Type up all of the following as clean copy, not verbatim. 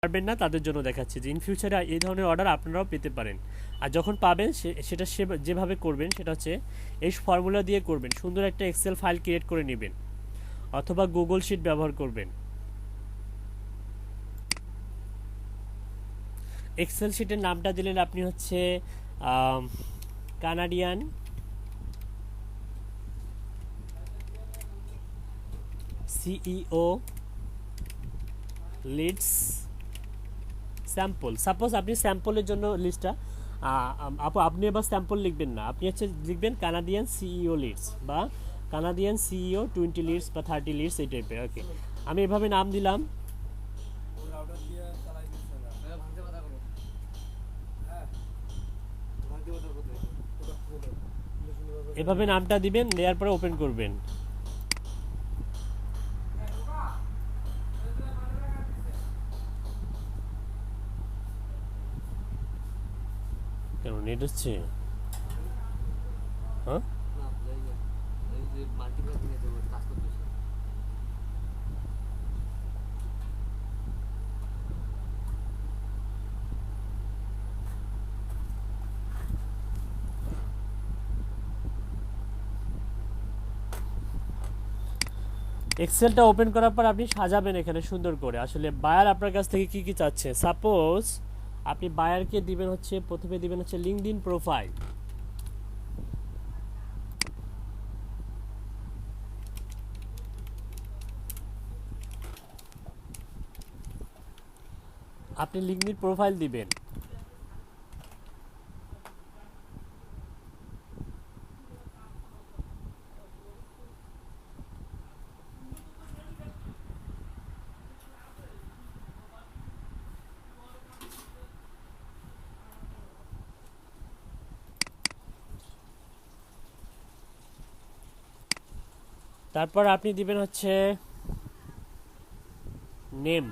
পারবেন না তাদের জন্য দেখাচ্ছি যে ইন ফিউচারে এই ধরনের অর্ডার আপনারাও পেতে পারেন। আর যখন পাবেন সেটা যেভাবে করবেন সেটা হচ্ছে এই ফর্মুলা দিয়ে করবেন। সুন্দর একটা এক্সেল ফাইল ক্রিয়েট করে নেবেন অথবা গুগল শিট ব্যবহার করবেন। এক্সেল শিটের নামটা দিলেন আপনি হচ্ছে Canadian CEO leads sample. Suppose আপনি স্যাম্পলের জন্য লিস্টটা আপনি এবার স্যাম্পল লিখবেন না, আপনি হচ্ছে লিখবেন কানাডিয়ান সিইও লিডস বা কানাডিয়ান সিইও 20 লিডস বা 30 লিডস এই টাইপের। ওকে, আমি এভাবে নাম দিলাম। এভাবে নামটা দিবেন, দেওয়ার পরে ওপেন করবেন। কেন নেট হচ্ছে? হ্যাঁ, এক্সেলটা ওপেন করার পর আপনি সাজাবেন এখানে সুন্দর করে। আসলে বায়ার আপনার কাছ থেকে কি কি চাচ্ছে, সাপোজ আপনি বায়ারকে দিবেন হচ্ছে, প্রথমে দিবেন হচ্ছে লিঙ্কডইন প্রোফাইল। আপনি লিঙ্কডইন প্রোফাইল দিবেন। তারপর আপনি দিবেন হচ্ছে নেম।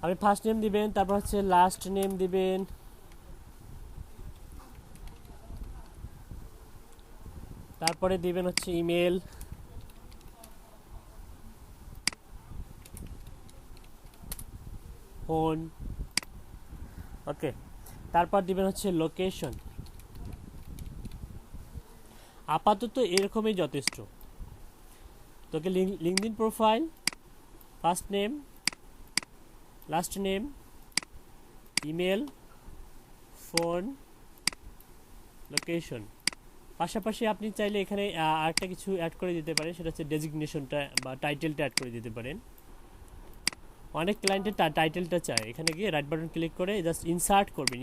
আপনি ফার্স্ট নেম দিবেন, তারপর হচ্ছে লাস্ট নেম দিবেন, তারপরে দিবেন হচ্ছে ইমেল, ফোন। ওকে, তারপর দিবেন হচ্ছে লোকেশন। আপাতত এরকমই যথেষ্ট। তোকে LinkedIn profile, first name, last name, email, phone, location. পাশাপাশি আপনি চাইলে এখানে আরেকটা কিছু অ্যাড করে দিতে পারেন, সেটা হচ্ছে ডেজিগনেশনটা বা টাইটেলটা অ্যাড করে দিতে পারেন। অনেক ক্লায়েন্টের টাইটেলটা চায়। এখানে গিয়ে রাইট বাটন ক্লিক করে জাস্ট ইনসার্ট করবেন।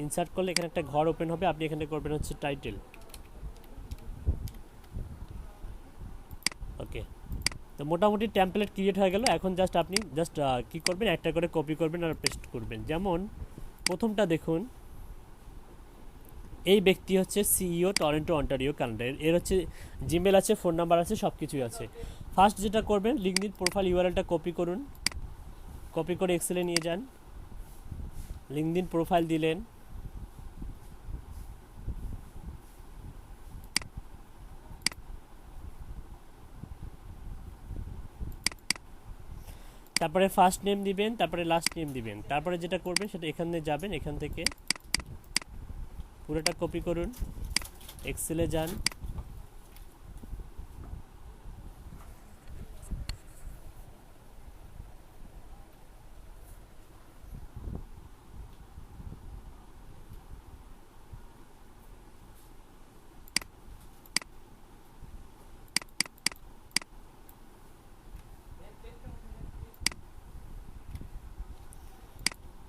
ইনসার্ট করলে এখানে একটা ঘর ওপেন হবে, আপনি এখানে করবেন হচ্ছে টাইটেল। ওকে, তো মোটামুটি টেমপ্লেট ক্রিয়েট হয়ে গেল। এখন জাস্ট আপনি কি করবেন, একটা করে কপি করবেন আর পেস্ট করবেন। যেমন প্রথমটা দেখুন, এই ব্যক্তি হচ্ছে সিইও টরন্টো অন্টারিও কানাডা, এর হচ্ছে জিমেল আছে, ফোন নাম্বার আছে, সব কিছুই আছে। ফার্স্ট যেটা করবেন, লিঙ্কডইন প্রোফাইল ইউআরএলটা কপি করুন, কপি করে এক্সেলে নিয়ে যান। লিঙ্কডইন প্রোফাইল দিলেন, তারপরে ফার্স্ট নেম দিবেন, তারপরে লাস্ট নেম দিবেন। তারপরে যেটা করবেন সেটা এখানে যাবেন, এখান থেকে পুরোটা কপি করুন, এক্সেলে যান,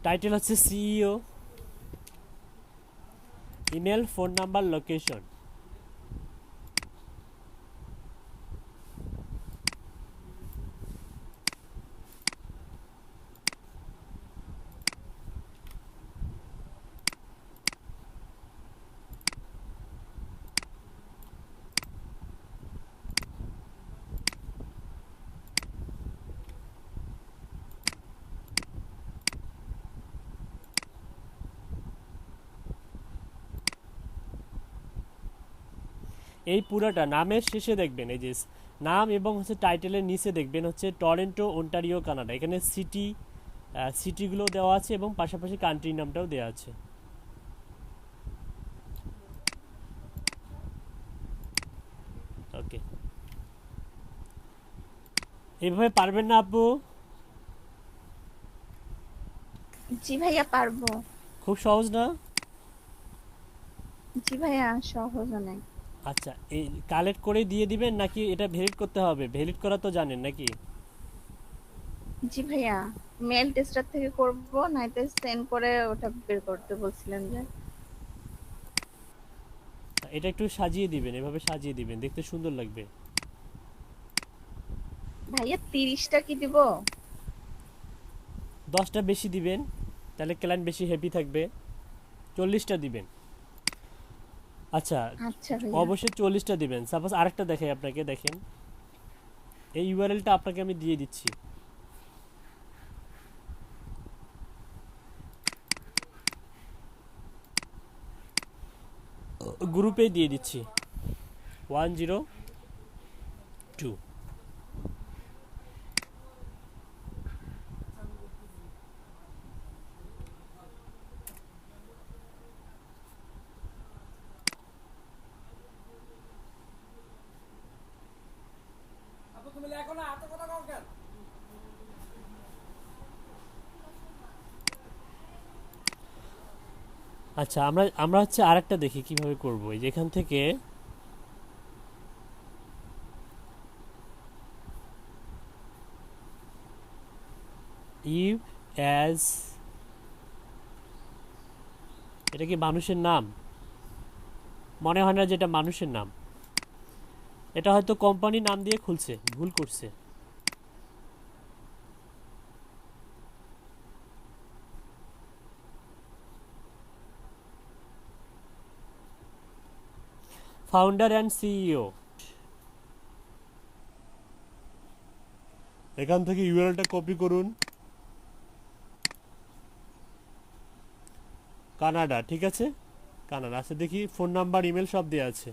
টাইটেল হচ্ছে CEO, email, phone number, location. এই পুরোটা নামের শেষে দেখবেন এই যে নাম এবং হচ্ছে টাইটেলের নিচে দেখবেন হচ্ছে টরন্টো ওন্টারিও কানাডা, এখানে সিটিগুলো দেওয়া আছে এবং পাশাপাশি কান্ট্রির নামটাও দেওয়া আছে। ওকে, এইভাবে পারবেন না আপু? জি ভাইয়া পারবো। খুব সহজ না? জি ভাইয়া সহজ অনেক। আচ্ছা, এই কালেক্ট করে দিয়ে দিবেন নাকি এটা ভ্যালিড করতে হবে? ভ্যালিড করা তো জানেন নাকি? জি ভাইয়া, মেল টেস্টার থেকে করব, নাইতে সেন্ড করে ওটা বের করতে বলছিলেন যে। এটা একটু সাজিয়ে দিবেন, এভাবে সাজিয়ে দিবেন, দেখতে সুন্দর লাগবে। ভাইয়া 30টা কি দিব? 10টা বেশি দিবেন, তাহলে ক্লায়েন্ট বেশি হ্যাপি থাকবে। 40টা দিবেন। আচ্ছা, আচ্ছা ভাইয়া। অবশ্যই 40টা দিবেন। সাপোজ আরেকটা দেখাই আপনাকে, দেখেন এই ইউআরএলটা আপনাকে আমি দিয়ে দিচ্ছি, গ্রুপে দিয়ে দিচ্ছি 102। আচ্ছা, আমরা আমরা হচ্ছে আরেকটা দেখি কিভাবে করব। এই যে এখান থেকে ইফ অ্যাজ, এটা কি মানুষের নাম? মনে হয় না যে এটা মানুষের নাম, এটা হয়তো কোম্পানির নাম দিয়ে খুলছে, ভুল করছে। ফাউন্ডার অ্যান্ড সিইও, এখান থেকে ইউআরএলটা কপি করুন, কানাডা, ঠিক আছে? কানাডা আছে, দেখি ফোন নাম্বার ইমেল সব দেওয়া আছে।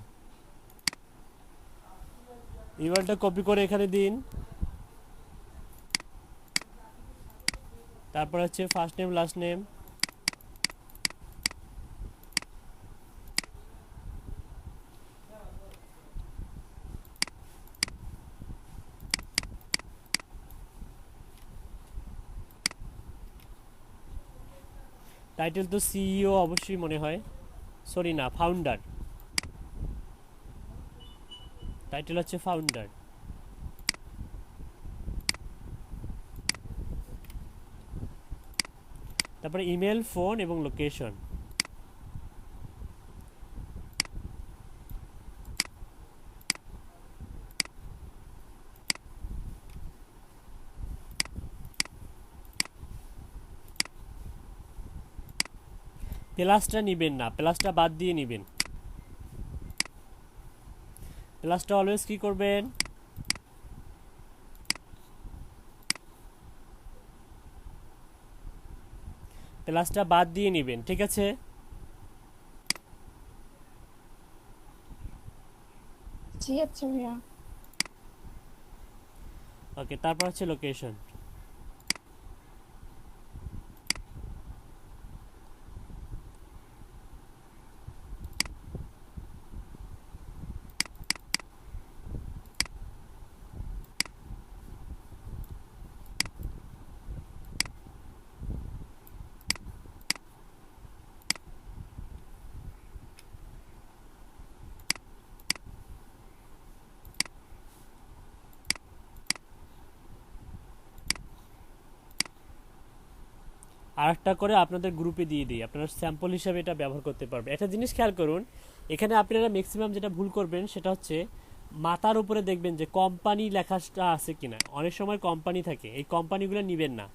ইমেলটা কপি করে এখানে দিন, তারপর হচ্ছে first name last name, title তো সিইও অবশ্যই মনে হয়, সরি না, ফাউন্ডার, টাইটেল হচ্ছে ফাউন্ডার। তারপরে ইমেল, ফোন এবং লোকেশন। প্লাসটা নিবেন না, প্লাসটা বাদ দিয়ে নিবেন। প্লাসটা অলওয়েজ কি করবেন? প্লাসটা বাদ দিয়ে নিবেন, ঠিক আছে? জি আচ্ছা ভাইয়া। ওকে, তারপর হচ্ছে লোকেশন। আর একটা করে আপনাদের গ্রুপে দিয়ে দিই, আপনারা স্যাম্পল হিসাবে এটা ব্যবহার করতে পারবেন। একটা জিনিস খেয়াল করুন, এখানে আপনারা ম্যাক্সিমাম যেটা ভুল করবেন সেটা হচ্ছে মাথার উপরে দেখবেন যে কোম্পানি লেখাটা আছে কিনা। অনেক সময় কোম্পানি থাকে, এই কোম্পানিগুলো নেবেন না,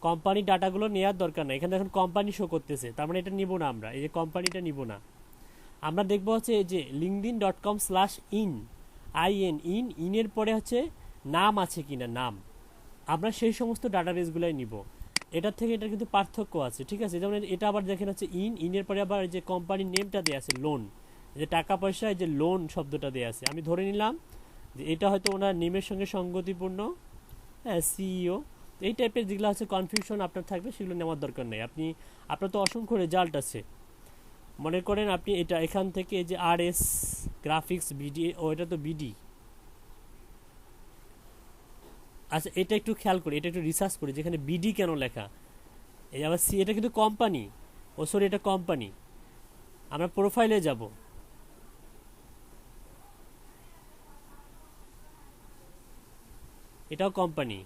কোম্পানি ডাটাগুলো নেওয়ার দরকার নাই। এখানে এখন কোম্পানি শো করতেছে, তার মানে এটা নিব না, আমরা এই যে কোম্পানিটা নিব না। আমরা দেখবো হচ্ছে এই যে linkedin.com/in, ইনের পরে হচ্ছে নাম আছে কিনা, নাম, আমরা সেই সমস্ত ডাটাবেসগুলোই নিব। এটার থেকে এটার কিন্তু পার্থক্য আছে, ঠিক আছে? যেমন এটা আবার দেখেন হচ্ছে ইনের পরে আবার যে কোম্পানির নেমটা দেওয়া আছে লোন, যে টাকা পয়সা, এই যে লোন শব্দটা দেওয়া আছে, আমি ধরে নিলাম যে এটা হয়তো ওনার নেমের সঙ্গে সঙ্গতিপূর্ণ। হ্যাঁ, সিইও। এই টাইপের যেগুলো আছে কনফিউশন আপনার থাকবে, সেগুলো নেওয়ার দরকার নেই। আপনার তো অসংখ্য রেজাল্ট আছে। মনে করেন আপনি এটা এখান থেকে এই যে আর এস গ্রাফিক্স বিডি, ও এটা তো বিডি। আচ্ছা, এটা একটু খেয়াল করি, এটা একটু রিসার্চ করি যেখানে বিডি কেন লেখা। এই আবার সি, এটা কিন্তু কোম্পানি। ও সরি, এটা কোম্পানি। আমরা প্রোফাইলে যাব। এটাও কোম্পানি।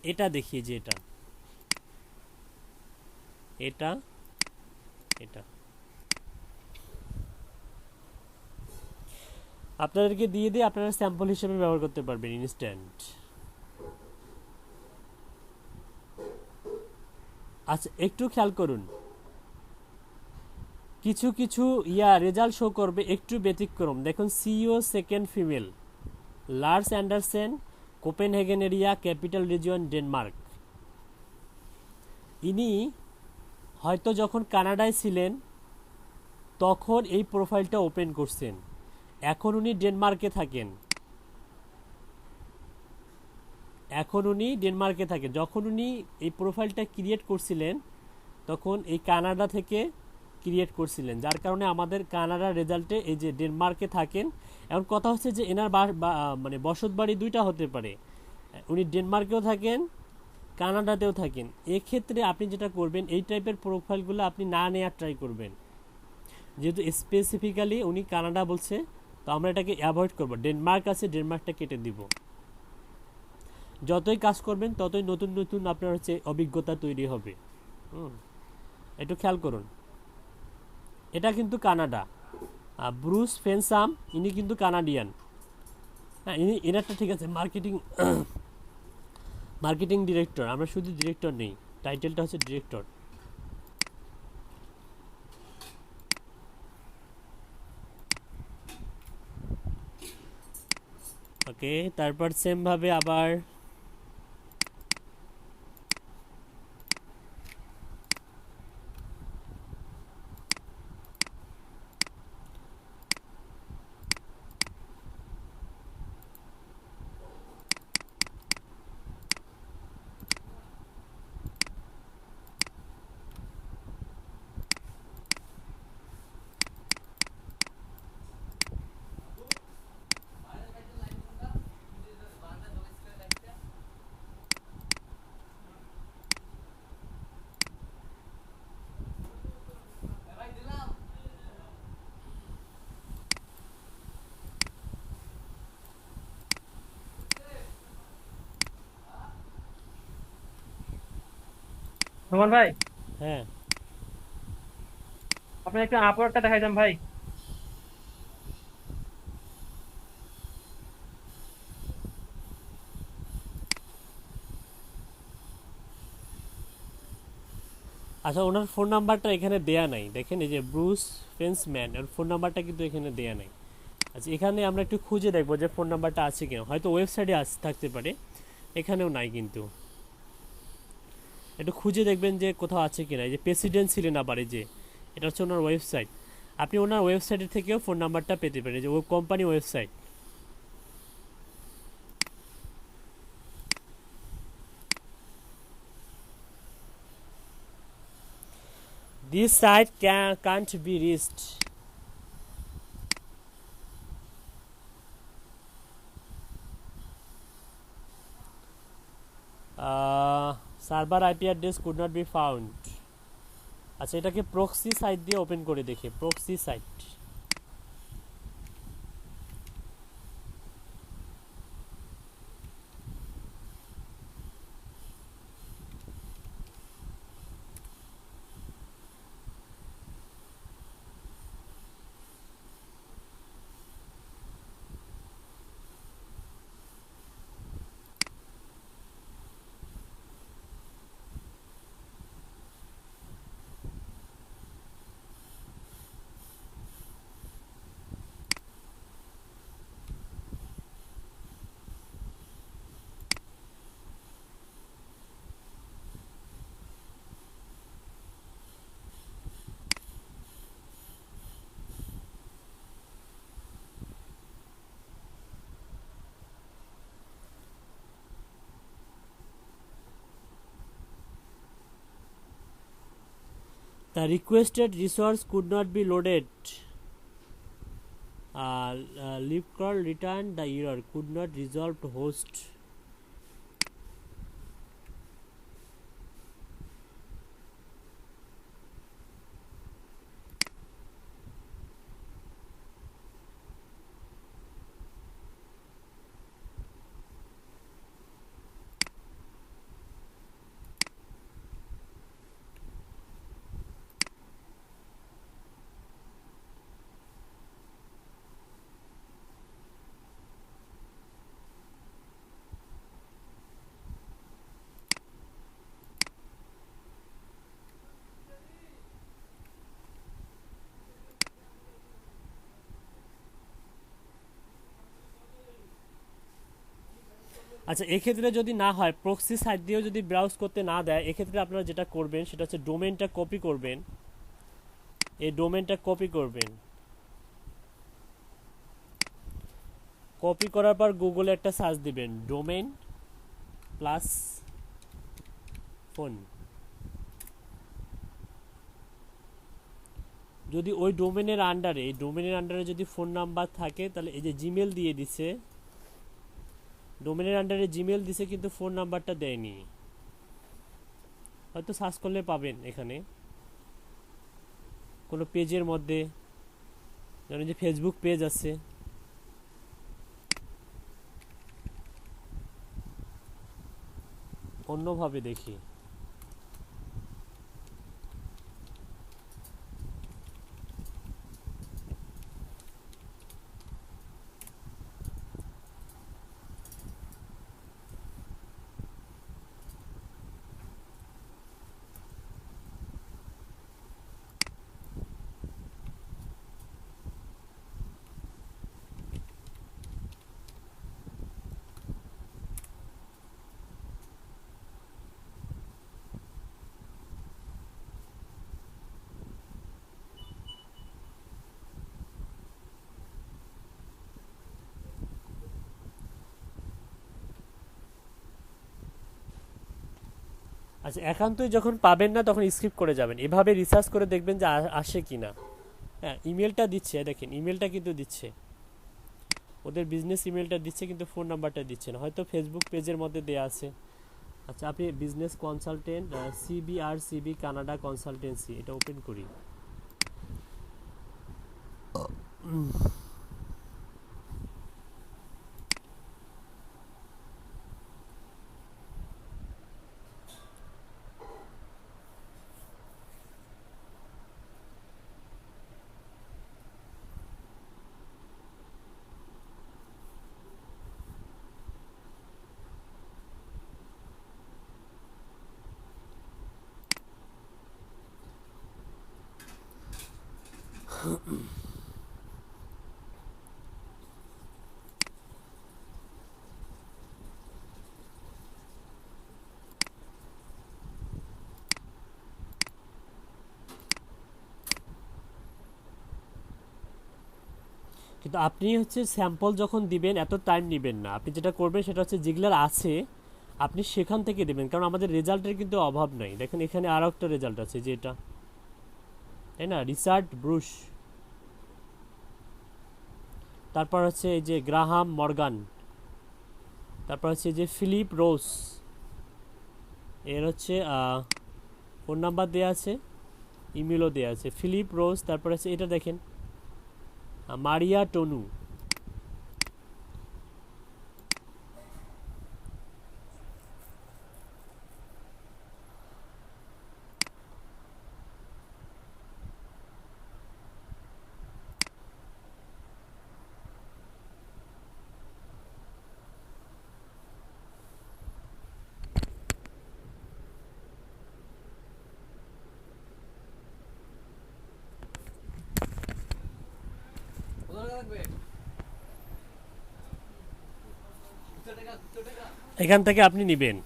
এটা দেখিয়ে যে এটা এটা এটা আপনাদেরকে দিয়ে দিয়ে আপনারা স্যাম্পল হিসেবে ব্যবহার করতে পারবেন ইনস্ট্যান্ট। আচ্ছা, একটু খেয়াল করুন, কিছু কিছু রেজাল্ট শো করবে একটু ব্যতিক্রম। দেখুন, CEO second female, Lars Andersen, Copenhagen area, capital region Denmark. ইনি হয়তো যখন কানাডায় ছিলেন তখন এই প্রোফাইলটা ওপেন করছেন। এখন উনি ডেনমার্কে থাকেন। যখন উনি এই প্রোফাইলটা ক্রিয়েট করছিলেন তখন এই কানাডা থেকে ক্রিয়েট করছিলেন, যার কারণে আমাদের কানাডার রেজাল্টে এই যে ডেনমার্কে থাকেন। এখন কথা হচ্ছে যে এনার মানে বসত বাড়ি দুইটা হতে পারে, উনি ডেনমার্কেও থাকেন, কানাডাতেও থাকেন। এক্ষেত্রে আপনি যেটা করবেন, এই টাইপের প্রোফাইলগুলো আপনি না নেওয়ার ট্রাই করবেন। যেহেতু স্পেসিফিক্যালি উনি কানাডা বলছে, তো আমরা এটাকে অ্যাভয়েড করব। ডেনমার্ক আছে, ডেনমার্কটা কেটে দিব। যতই কাজ করবেন ততই নতুন নতুন আপনার হচ্ছে অভিজ্ঞতা তৈরি হবে। একটু খেয়াল করুন, এটা কিন্তু কানাডা। ব্রুস ফেনসাম, ইনি কিন্তু কানাডিয়ান। হ্যাঁ, এনারটা ঠিক আছে, মার্কেটিং ডিরেক্টর। আমরা শুধু ডিরেক্টর নেই, টাইটেলটা হচ্ছে ডিরেক্টর। ওকে, তারপর সেম ভাবে আবার রোমান ভাই, হ্যাঁ, আপনি একটু আপওয়ার্কটা দেখাইতাম ভাই। আচ্ছা, ওনার ফোন নাম্বারটা এখানে দেয়া নাই। দেখেন, এই যে ব্রুস ফেন্সম্যান, ওর ফোন নাম্বারটা কিন্তু এখানে দেয়া নাই। আচ্ছা, এখানে আমরা একটু খুঁজে দেখবো যে ফোন নাম্বারটা আছে কিনা। হয়তো ওয়েবসাইটে থাকতে পারে, এখানেও নাই কিন্তু। একটু খুঁজে দেখবেন যে কোথাও আছে কিনা। এই যে প্রেসিডেন্ট ছিলেন আবার, এই যে এটা হচ্ছে ওনার ওয়েবসাইট। আপনি ওনার ওয়েবসাইটের থেকেও ফোন নাম্বারটা পেতে পারেন, যে ও company website. This site can't be reached. Server IP address could not be found. আচ্ছা, এটাকে প্রক্সি সাইট দিয়ে ওপেন করে দেখি, proxy site. The requested resource could not be loaded. Leave curl return the error could not resolve to host. আচ্ছা, এক্ষেত্রে যদি না হয়, প্রক্সি সাইট দিয়েও যদি ব্রাউজ করতে না দেয়, এক্ষেত্রে আপনারা যেটা করবেন সেটা হচ্ছে ডোমেনটা কপি করবেন। এই ডোমেনটা কপি করবেন, কপি করার পর গুগলে একটা সার্চ দিবেন ডোমেন প্লাস ফোন। যদি ওই ডোমেনের আন্ডারে যদি ফোন নাম্বার থাকে, তাহলে এই যে জিমেল দিয়ে দিছে, ডোমেনের আন্ডারে জিমেল দিছে কিন্তু ফোন নাম্বারটা দেয়নি, হয়তো সার্চ করলে পাবেন। এখানে কোনো পেজের মধ্যে, যেমন যে ফেসবুক পেজ আছে, অন্যভাবে দেখি। আচ্ছা, একান্তই যখন পাবেন না তখন স্কিপ করে যাবেন, এভাবে রিসার্চ করে দেখবেন যে আসে কিনা। হ্যাঁ, ইমেলটা দিচ্ছে, দেখেন ইমেলটা কিন্তু দিচ্ছে, ওদের বিজনেস ইমেলটা দিচ্ছে, কিন্তু ফোন নাম্বারটা দিচ্ছে না, হয়তো ফেসবুক পেজের মধ্যে দেয়া আছে। আচ্ছা, আপনি business consultant CB Canada consultancy, এটা ওপেন করি। কিন্তু আপনি হচ্ছে স্যাম্পল যখন দিবেন এত টাইম নেবেন না, আপনি যেটা করবেন সেটা হচ্ছে যেগুলার আছে আপনি সেখান থেকে দেবেন, কারণ আমাদের রেজাল্টের কিন্তু অভাব নাই। দেখেন এখানে আরও একটা রেজাল্ট আছে, যে এটা, তাই না, রিচার্ড ব্রুশ, তারপর হচ্ছে এই যে গ্রাহাম মর্গান, তারপর হচ্ছে যে ফিলিপ রোস, এর হচ্ছে ফোন নাম্বার দেওয়া আছে, ইমেলও দেওয়া আছে, ফিলিপ রোস। তারপর হচ্ছে এটা দেখেন মারিয়া টনু, এখান থেকে আপনি নেবেন।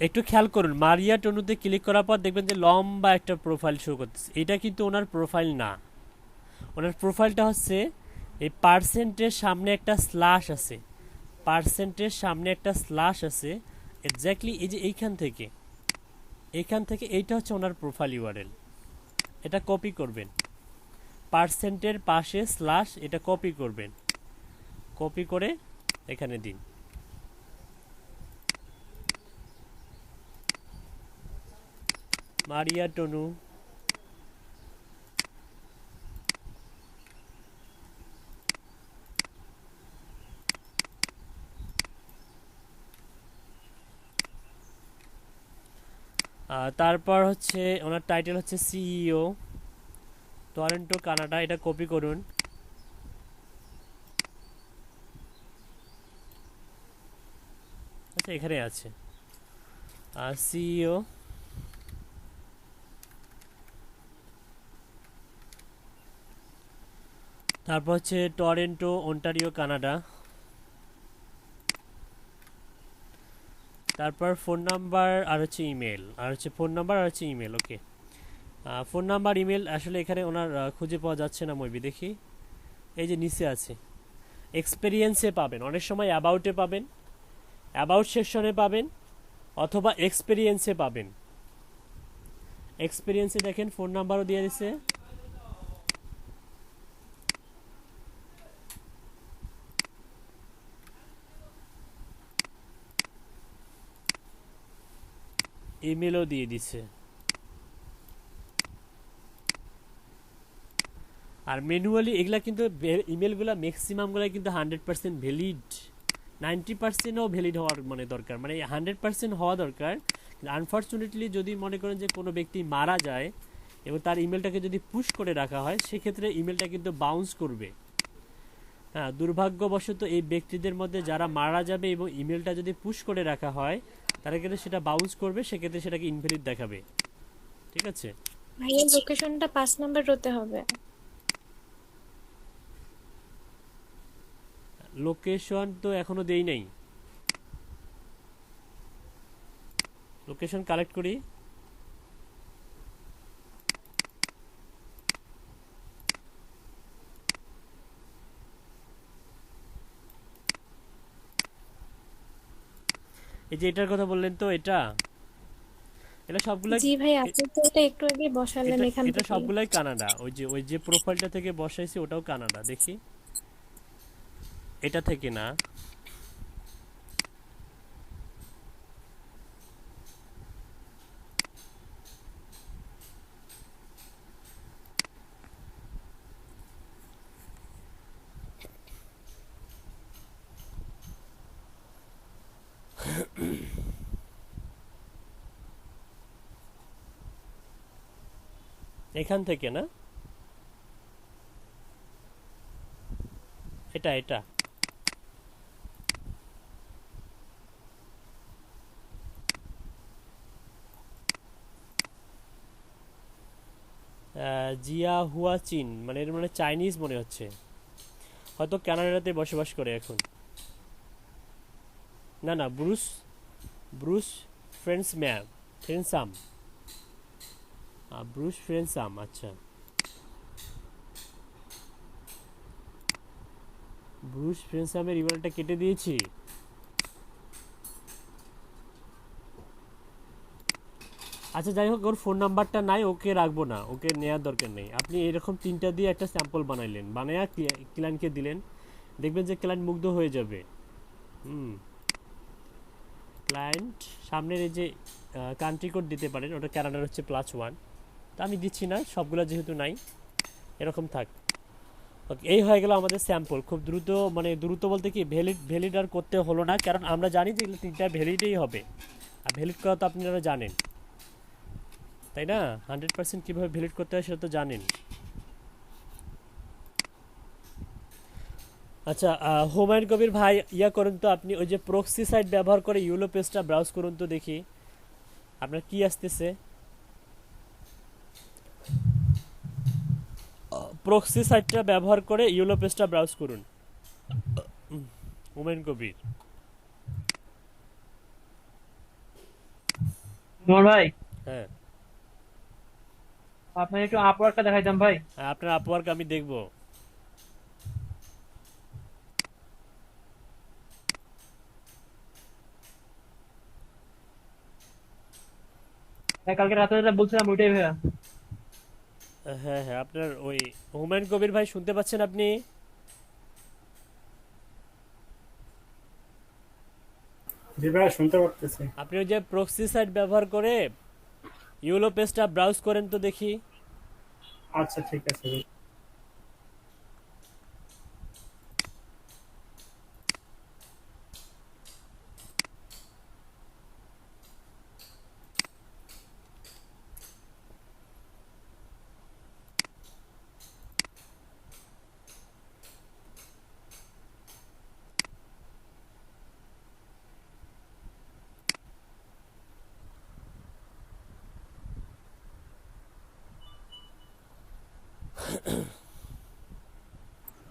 একটু খেয়াল করুন, মারিয়া টনুতে ক্লিক করার পর দেখবেন যে লম্বা একটা প্রোফাইল শো করতেছে, এটা কিন্তু ওনার প্রোফাইল না। ওনার প্রোফাইলটা হচ্ছে এই পার্সেন্টের সামনে একটা স্ল্যাশ আছে, পার্সেন্টের সামনে একটা স্ল্যাশ আছে, এক্স্যাক্টলি এই যে এইখান থেকে এইটা হচ্ছে ওনার প্রোফাইল ইউআরএল। এটা কপি করবেন, পার্সেন্টের পাশে স্ল্যাশ, এটা কপি করবেন, কপি করে এখানে দিন। মারিয়া টনু, তারপর হচ্ছে ওনার টাইটেল হচ্ছে সিইও, টরন্টো কানাডা, এটা কপি করুন। আচ্ছা এখানে আছে সিইও, তারপর হচ্ছে টরন্টো অন্টারিও কানাডা, তারপর ফোন নাম্বার আর হচ্ছে ইমেল, আর হচ্ছে ফোন নাম্বার আর হচ্ছে ইমেল। ওকে, ফোন নাম্বার ইমেল আসলে এখানে ওনার খুঁজে পাওয়া যাচ্ছে না মইবি, দেখি এই যে নিচে আছে। এক্সপেরিয়েন্সে পাবেন, অনেক সময় অ্যাবাউটে পাবেন, অ্যাবাউট সেকশনে পাবেন, অথবা এক্সপেরিয়েন্সে পাবেন। এক্সপেরিয়েন্সে দেখেন ফোন নাম্বারও দিয়ে দিছে, ইমেলও দিয়ে দিছে। আর ম্যানুয়ালি এগুলা কিন্তু ইমেলগুলো ম্যাক্সিমামগুলো কিন্তু 100% ভ্যালিড, 90%ও ভ্যালিড হওয়ার মানে দরকার, মানে 100% হওয়া দরকার। আনফর্চুনেটলি যদি মনে করেন যে কোনো ব্যক্তি মারা যায় এবং তার ইমেলটাকে যদি পুশ করে রাখা হয়, সেক্ষেত্রে ইমেলটা কিন্তু বাউন্স করবে। হ্যাঁ, দুর্ভাগ্যবশত এই ব্যক্তিদের মধ্যে যারা মারা যাবে এবং ইমেলটা যদি পুশ করে রাখা হয়, তারা কিন্তু সেটা বাউন্স করবে, সেক্ষেত্রে সেটাকে ইনভ্যালিড দেখাবে। ঠিক আছে, ভাইয়া লোকেশনটা 5 নাম্বার হতে হবে। লোকেশন তো এখনো দেই নাই, লোকেশন কালেক্ট করি। এই যে এটার কথা বললেন তো, এটা সবগুলাই, জি ভাই, আপনি তো এটা একটু আগে বসালেন এখান এটা থেকে। সবগুলাই কানাডা। ওই যে প্রোফাইলটা থেকে বসাইছি ওটাও কানাডা, দেখি এটা থেকে না। এখান থেকে না, এটা জিয়া হুয়া চীন, মানে এর মানে চাইনিজ মনে হচ্ছে, হয়তো কানাডাতে বসবাস করে এখন। না না, ব্রুস ব্রুস ফ্রেন্সাম, ব্রুস ফ্রেন্সাম। আচ্ছা, ব্রুস ফ্রেন্সামের ইমেলটা কেটে দিয়েছি। আচ্ছা যাই হোক, ওর ফোন নাম্বারটা নাই, ওকে রাখবো না, ওকে নেওয়ার দরকার নেই। আপনি এরকম 3টা দিয়ে একটা স্যাম্পল বানাইলেন, বানায়া ক্লায়েন্টকে দিলেন, দেখবেন যে ক্লায়েন্ট মুগ্ধ হয়ে যাবে। ক্লায়েন্ট সামনের এই যে কান্ট্রি কোড দিতে পারেন, ওটা কানাডার হচ্ছে +1, তা আমি দিচ্ছি না, সবগুলো যেহেতু নাই, এরকম থাক। ওকে, এই হয়ে গেল আমাদের স্যাম্পল। খুব দ্রুত, মানে দ্রুত বলতে কি, ভ্যালিড আর করতে হলো না, কারণ আমরা জানি যে এগুলো 3টা ভ্যালিডেই হবে, আর ভ্যালিড করা তো আপনারা জানেন, তাই না? 100% কীভাবে ভ্যালিড করতে হয় সেটা তো জানেন। আচ্ছা, হুমায়ুন কবির ভাই, ইয়া করুন তো আপনি, ওই যে প্রক্সি সাইট ব্যবহার করে ইউলো পেজটা ব্রাউজ করুন তো, দেখি আপনার কি আসতেছে। প্রক্সি সাইটটা ব্যবহার করে ইউলো পেজটা ব্রাউজ করুন, হুমায়ুন কবির। নোমান ভাই, হ্যাঁ, আপনার একটু আপওয়ার্কটা দেখাইতাম ভাই। আপনার আপওয়ার্ক আমি দেখব। কালকে রাতে যেটা বলছিলাম ওইটাই ভাইয়া। হ্যাঁ হ্যাঁ, আপনার ওই হুমায়ুন কবির ভাই শুনতে পাচ্ছেন আপনি? জি ভাই শুনতে পারতেছি। আপনি ওই যে প্রক্সি সাইট ব্যবহার করে ইউলো পেজটা ব্রাউজ করেন তো দেখি। আচ্ছা ঠিক আছে।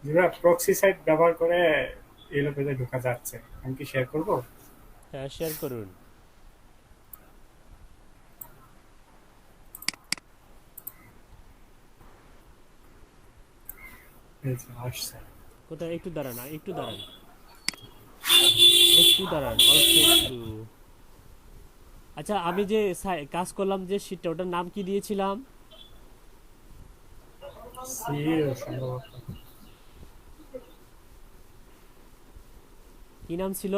জি ভাই প্রক্সি সাইট ব্যবহার করে এলো পেজে ঢোকা যাচ্ছে, আমি কি শেয়ার করব? হ্যাঁ, শেয়ার করুন। এই যে আসছে। কোথায়? একটু দাঁড়ান, একটু দাঁড়ান, একটু দাঁড়ান, অল্প একটু। আচ্ছা, আমি যে কাজ করলাম যে শীটটা, ওটার নাম কি দিয়েছিলাম? সিও সম্ভবত। কি নাম ছিল?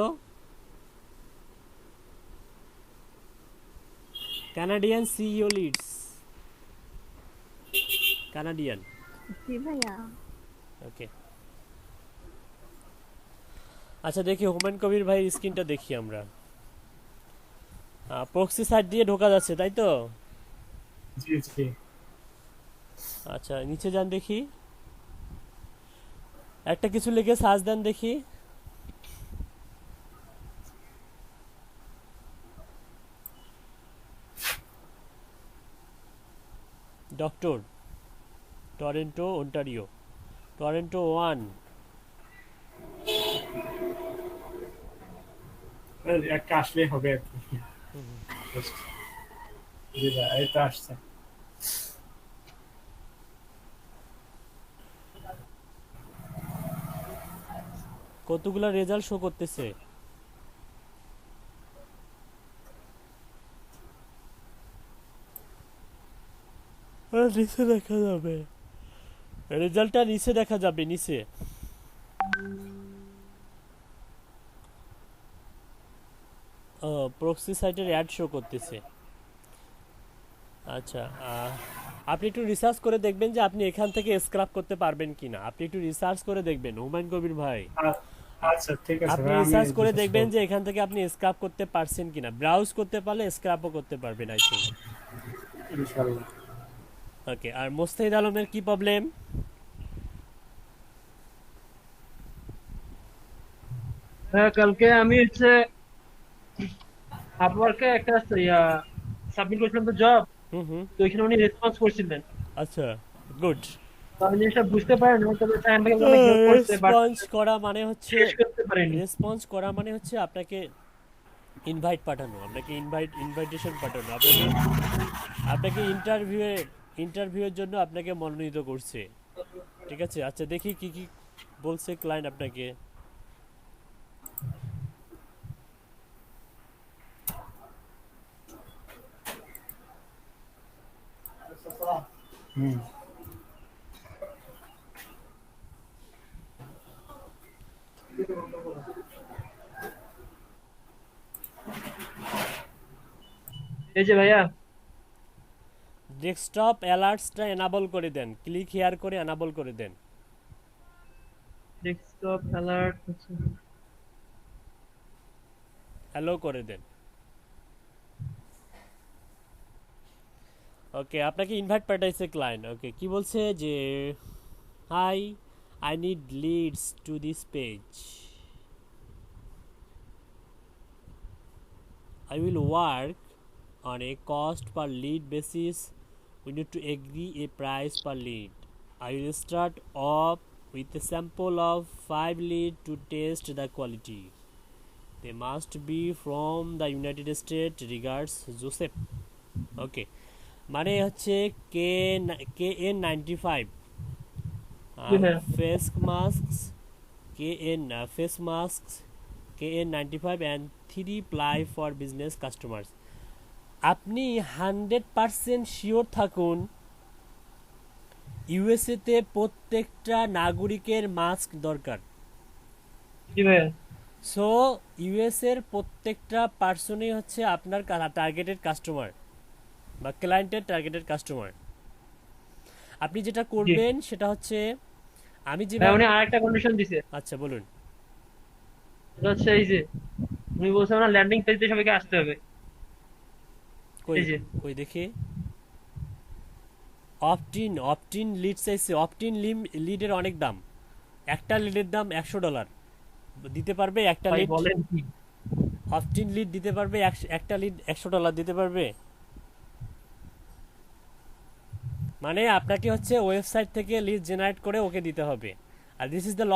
Canadian CEO leads. কানাডিয়ান। জি ভাইয়া। ওকে। আচ্ছা, দেখি হুমায়ুন কবির ভাই স্ক্রিনটা দেখি আমরা। প্রক্সি সাইট দিয়ে ঢোকা যাচ্ছে, তাই তো? জি জি। আচ্ছা, নিচে যান দেখি, একটা কিছু লিখে সার্চ দেন দেখি। Doctor, Toronto Ontario, Toronto 1। একটা আসলেই হবে আর কি। জি ভাই এই তো আসছে। কতগুলা রেজাল্ট শো করতেছে? নিচে দেখা যাবে, রেজাল্টটা নিচে দেখা যাবে, নিচে। প্রক্সি সাইটের অ্যাড শো করতেছে। আচ্ছা, আপনি একটু রিসার্চ করে দেখবেন যে আপনি এখান থেকে স্ক্রাপ করতে পারবেন কিনা। আপনি একটু রিসার্চ করে দেখবেন হুমায়ুন কবির ভাই। আ- আচ্ছা ঠিক আছে আপনি ভাই, আমি রিসার্চ করে research দেখবেন করব। যে এখান থেকে আপনি স্ক্রাপ করতে পারছেন কিনা। ব্রাউজ করতে পারলে স্ক্রাপও করতে পারবেন, আই থিঙ্ক। ইনশাআল্লাহ। ওকে, আর মোস্তাহিদ আলমের কি প্রবলেম? হ্যাঁ কালকে আমি হচ্ছে আপওয়ার্কে একটা সাবমিট করেছিলাম তো জব, হুম হুম। তো ওইখানে উনি রেসপন্স করছিলেন। আচ্ছা, গুড। তো আমি জিনিসটা বুঝতে পারিনি, তবে টাইম থেকে অনেক হেল্প করছে, বাট রেসপন্স করা মানে হচ্ছে, শেষ করতে পারিনি। রেসপন্স করা মানে হচ্ছে আপনাকে ইনভাইট পাঠানো, আপনাকে ইনভাইটেশন পাঠানো, আপনাকে আপনাকে ইন্টারভিউয়ের জন্য আপনাকে মনোনীত করছে। ঠিক আছে, আচ্ছা দেখি কি কি বলছে ক্লায়েন্ট আপনাকে। হুম। এই যে ভাইয়া, ডেস্কটপ অ্যালার্টসটা এনাবল করে দেন, ক্লিক হেয়ার করে এনাবল করে দেন। ডেস্কটপ অ্যালার্ট হ্যালো করে দেন। ওকে, আপনাকে ইনভাইট পাঠাইছে ক্লায়েন্ট। ওকে, কি বলছে যে hi, I need leads to this page, I will work on a cost per lead basis. We need to agree a price per lead. I will start off with a sample of 5 leads to test the quality. They must be from the United States. Regards, Joseph. Okay, মানে হচ্ছে KN95 জি ভাইয়া। face masks, face masks, KN95 and 3 ply for business customers. আপনি 100% sure থাকুন USA তে প্রত্যেকটা নাগরিকের mask দরকার। জি ভাইয়া। সো ইউএস এর প্রত্যেকটা পার্সনই হচ্ছে আপনার টার্গেটেড কাস্টমার বা ক্লায়েন্টের টার্গেটেড কাস্টমার। আপনি যেটা করবেন সেটা হচ্ছে আমি ভাই যেভাবে উনি আরেকটা কন্ডিশন দিছে, আচ্ছা বলুন। সেটা হচ্ছে এই যে উনি বলছে না ল্যান্ডিং পেজে সবাইকে আসতে হবে। কই এই যে কই দেখি অপটিন লিড চাইছে। অপটিন লিডের অনেক দাম, একটা লিডের দাম $100 দিতে পারবে একটা ভাই লিড? বলেন কি? অপটিন লিড দিতে পারবে? একটা লিড $100 দিতে পারবে? মানে আপনাকে হচ্ছে ওয়েবসাইট থেকে লিড জেনারেট করে ওকে দিতে হবে। আর this is the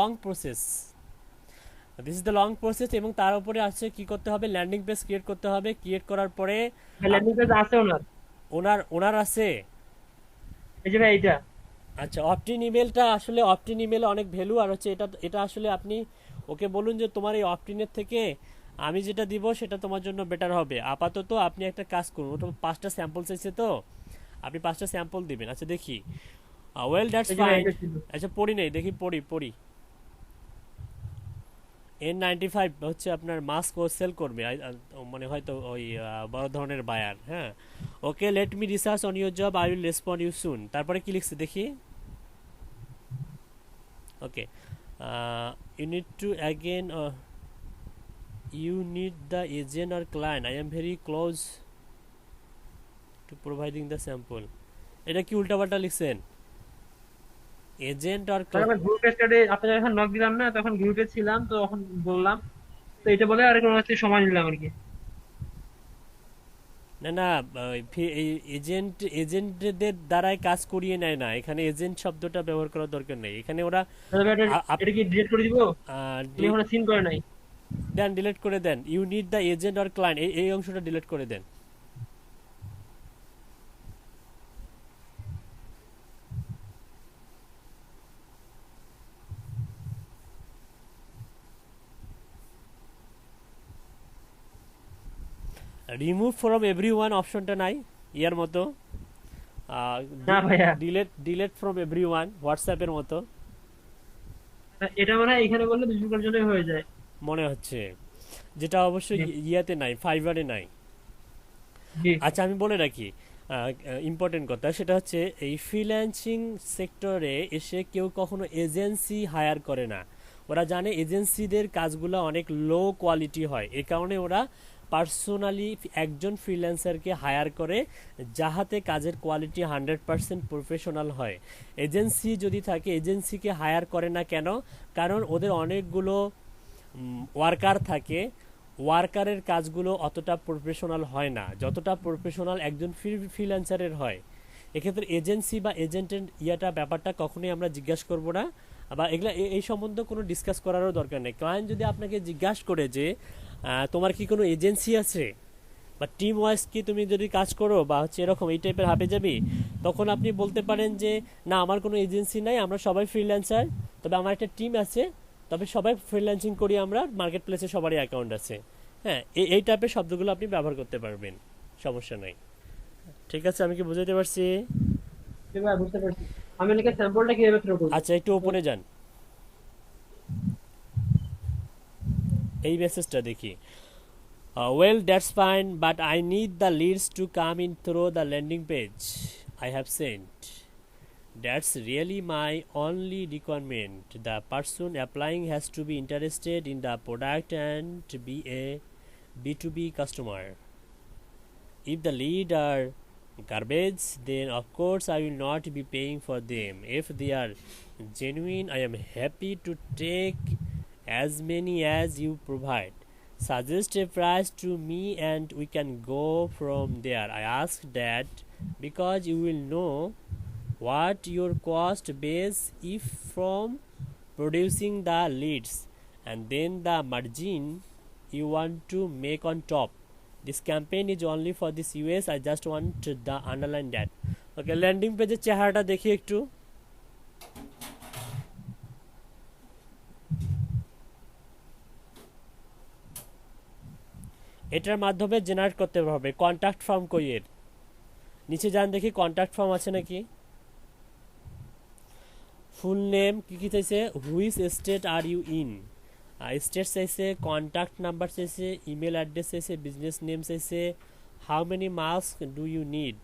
long process এবং তার উপরে আছে কি করতে হবে, ল্যান্ডিং পেজ ক্রিয়েট করতে হবে। ক্রিয়েট করার পরে ল্যান্ডিং পেজ আছে ওনার, ওনার আছে। এই যে ভাই এইটা। আচ্ছা, অপটিন ইমেলটা আসলে অপটিন ইমেলে অনেক ভ্যালু আর হচ্ছে এটা এটা আসলে আপনি ওকে বলুন যে তোমার এই অপটিনের থেকে আমি যেটা দিব সেটা তোমার জন্য বেটার হবে। আপাতত আপনি একটা কাজ করুন, ওটা 5টা স্যাম্পল চাইছে তো আপনি 5টা স্যাম্পল দিবেন। আচ্ছা দেখি, ওয়েল দ্যাটস এই যে ভাই ফাইন। এটা ছিল। আচ্ছা পড়ি নেই, দেখি পড়ি। N95 হচ্ছে আপনার মাস্ক ও সেল করবে, মানে হয়তো ওই বড় ধরনের বায়ার। হ্যাঁ, okay let me research on your job, I will respond you soon. তারপরে কি লিখছে দেখি। Okay, you need to again you need the agent or client, I am very close to providing the sample। এটা কি উল্টাপাল্টা লিখছেন? Agent আর তারপর গ্রুপে স্টাডি আপনাদের যখন নক দিলাম না তখন গ্রুপে ছিলাম তো তখন বললাম, তো এটা বলে আর কোনো হচ্ছে সময় নিলাম আর কি। না এই এজেন্টদের দ্বারাই কাজ করিয়ে নেয় না, এখানে এজেন্ট শব্দটা ব্যবহার করার দরকার নেই এখানে। ওরা তাহলে ভাই এটা কি ডিলিট করে দিব? উনি এখনো সিন করে নাই। দেন ডিলিট করে দেন। You need the agent or client, এই অংশটা ডিলিট করে দেন। রিমুভ ফ্রম এভরিওয়ান অপশনটা নাই ইয়ার মতো? না ভাইয়া, ডিলেট ফ্রম এভরিওয়ান হোয়াটসঅ্যাপের মতো এটা মনে হয় এখানে বললে দুজনের জন্য হয়ে যায়। মনে হচ্ছে, যেটা অবশ্যই জি। ইয়াতে নাই, ফাইবারে নাই। জি আচ্ছা আমি বলে রাখি ইম্পর্টেন্ট কথা, সেটা হচ্ছে এই ফ্রিল্যান্সিং সেক্টরে এসে কেউ কখনো এজেন্সি হায়ার করে না। ওরা জানে এজেন্সিদের কাজগুলো অনেক লো কোয়ালিটি হয়, এ কারণে ওরা পার্সোনালি একজন ফ্রিল্যান্সারকে হায়ার করে যাহাতে কাজের কোয়ালিটি 100% প্রফেশনাল হয়। এজেন্সি যদি থাকে, এজেন্সিকে হায়ার করে না কেন? কারণ ওদের অনেকগুলো ওয়ার্কার থাকে, ওয়ার্কারের কাজগুলো অতটা প্রফেশনাল হয় না যতটা প্রফেশনাল একজন ফ্রিল্যান্সারের হয়। এক্ষেত্রে এজেন্সি বা এজেন্টের ব্যাপারটা কখনোই আমরা জিজ্ঞাসা করব না, বা এগুলা এই সম্বন্ধে কোনো ডিসকাস করারও দরকার নেই। ক্লায়েন্ট যদি আপনাকে জিজ্ঞাসা করে যে তোমার কি কোনো এজেন্সি আছে বা টিম ওয়াইজ কি তুমি যদি কাজ করো বা হচ্ছে এরকম এই টাইপের হাবে যাবি, তখন আপনি বলতে পারেন যে না আমার কোনো এজেন্সি নাই, আমরা সবাই ফ্রিল্যান্সার, তবে আমার একটা টিম আছে, তবে সবাই ফ্রিল্যান্সিং করি আমরা, মার্কেট প্লেসে সবারই অ্যাকাউন্ট আছে। হ্যাঁ, এই টাইপের শব্দগুলো আপনি ব্যবহার করতে পারবেন, সমস্যা নাই। ঠিক আছে, আমি কি বুঝাতে পারছি? ভাই বুঝতে পারছি। আমি নাকি স্যাম্পলটা কিভাবে থ্রো করব? আচ্ছা একটু ওপরে যান, এই মেসেজটা দেখি। Well, that's fine, but I need the leads to come in through the landing page I have sent. That's really my only requirement. The person applying has to be interested in the product and be a B2B customer. If the lead are garbage, then of course I will not be paying for them. If they are genuine, I am happy to take as many as you provide. Suggest a price to me and we can go from there. I ask that because you will know what your cost base if from producing the leads and then the margin you want to make on top. This campaign is only for this US. I just want to underline that. Okay, landing page চেহারাটা দেখি একটু। এটার মাধ্যমে generate করতে হবে contact form কইয়ের নিচে যান দেখি কন্ট্যাক্ট ফর্ম আছে নাকি ফুল নেম কি কি চাইছে which state are you in state চাইছে কন্ট্যাক্ট নাম্বার চাইছে ইমেল অ্যাড্রেস চাইছে বিজনেস নেম চাইছে how many mask do you need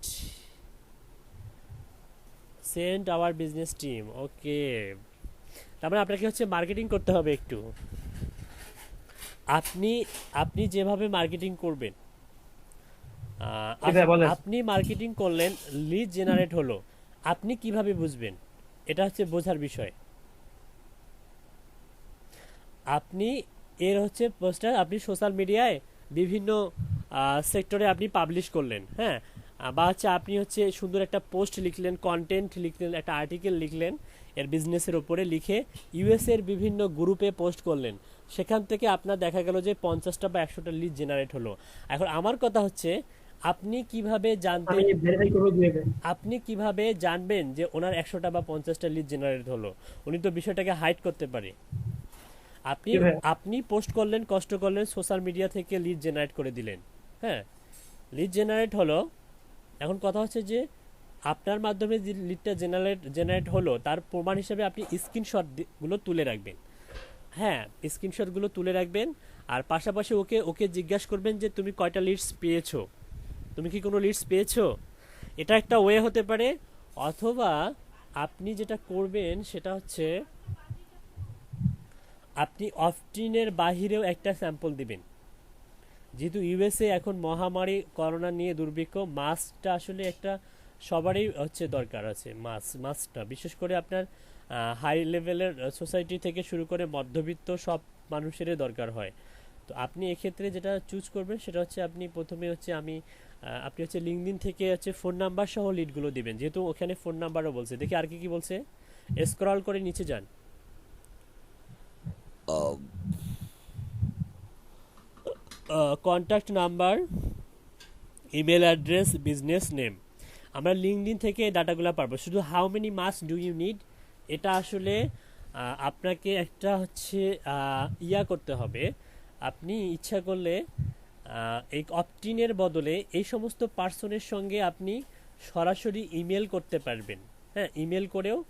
send our business team okay তারপরে আপনাকে হচ্ছে মার্কেটিং করতে হবে একটু আপনি আপনি যেভাবে মার্কেটিং করবেন ভাইয়া বলেন। আপনি মার্কেটিং করলেন লিড জেনারেট হলো আপনি কিভাবে বুঝবেন এটা হচ্ছে বোঝার বিষয় আপনি এর হচ্ছে পোস্টার আপনি সোশ্যাল মিডিয়ায় বিভিন্ন সেক্টরে আপনি পাবলিশ করলেন হ্যাঁ বা হচ্ছে আপনি হচ্ছে সুন্দর একটা পোস্ট লিখলেন কন্টেন্ট লিখলেন একটা আর্টিকেল লিখলেন এর বিজনেসের উপরে লিখে ইউএস এর বিভিন্ন গ্রুপে পোস্ট করলেন সেখান থেকে আপনার দেখা গেল যে 50টা বা 100টা লিড জেনারেট হলো এখন আমার কথা হচ্ছে আপনি কিভাবে জানবেন আমি ভেরিফাই করবো দিয়ে দেন। আপনি কিভাবে জানবেন যে ওনার 100টা বা 50টা লিড জেনারেট হলো উনি তো বিষয়টাকে হাইড করতে পারে আপনি জি ভাইয়া। আপনি পোস্ট করলেন কষ্ট করলেন সোশ্যাল মিডিয়া থেকে লিড জেনারেট করে দিলেন হ্যাঁ লিড জেনারেট হলো এখন কথা হচ্ছে যে আপনার মাধ্যমে যে লিডটা জেনারেট হলো তার প্রমাণ হিসেবে আপনি স্ক্রিনশট গুলো তুলে রাখবেন হ্যাঁ স্ক্রিনশটগুলো তুলে রাখবেন আর পাশাপাশি ওকে ওকে জিজ্ঞাসা করবেন যে তুমি কয়টা লিডস পেয়েছো তুমি কি কোনো লিডস পেয়েছো এটা একটা ওয়ে হতে পারে অথবা আপনি যেটা করবেন সেটা হচ্ছে আপনি অফটিনের বাহিরেও একটা স্যাম্পল দিবেন যেহেতু ইউএসএ এখন মহামারী করোনা নিয়ে দুর্ভিক্ষ মাস্কটা আসলে একটা সবারই হচ্ছে দরকার আছে মাস্কটা বিশেষ করে আপনার হাই লেভেলের সোসাইটি থেকে শুরু করে মধ্যবিত্ত সব মানুষেরই দরকার হয় তো আপনি এক্ষেত্রে যেটা চুজ করবেন সেটা হচ্ছে আপনি প্রথমে হচ্ছে আপনি হচ্ছে লিঙ্কডিন থেকে হচ্ছে ফোন নাম্বার সহ লিডগুলো দিবেন যেহেতু ওখানে ফোন নাম্বারও বলছে দেখি আর কি কি বলছে স্ক্রল করে নিচে যান contact number email address business name আমরা লিঙ্কডিন থেকে ডাটাগুলো পারবো শুধু how many mask do you need এটা আসলে আপনাকে একটা হচ্ছে ইয়া করতে হবে আপনি ইচ্ছা করলে এই অপটিনের বদলে এই সমস্ত পার্সনের সঙ্গে আপনি সরাসরি ইমেল করতে পারবেন হ্যাঁ ইমেল করেও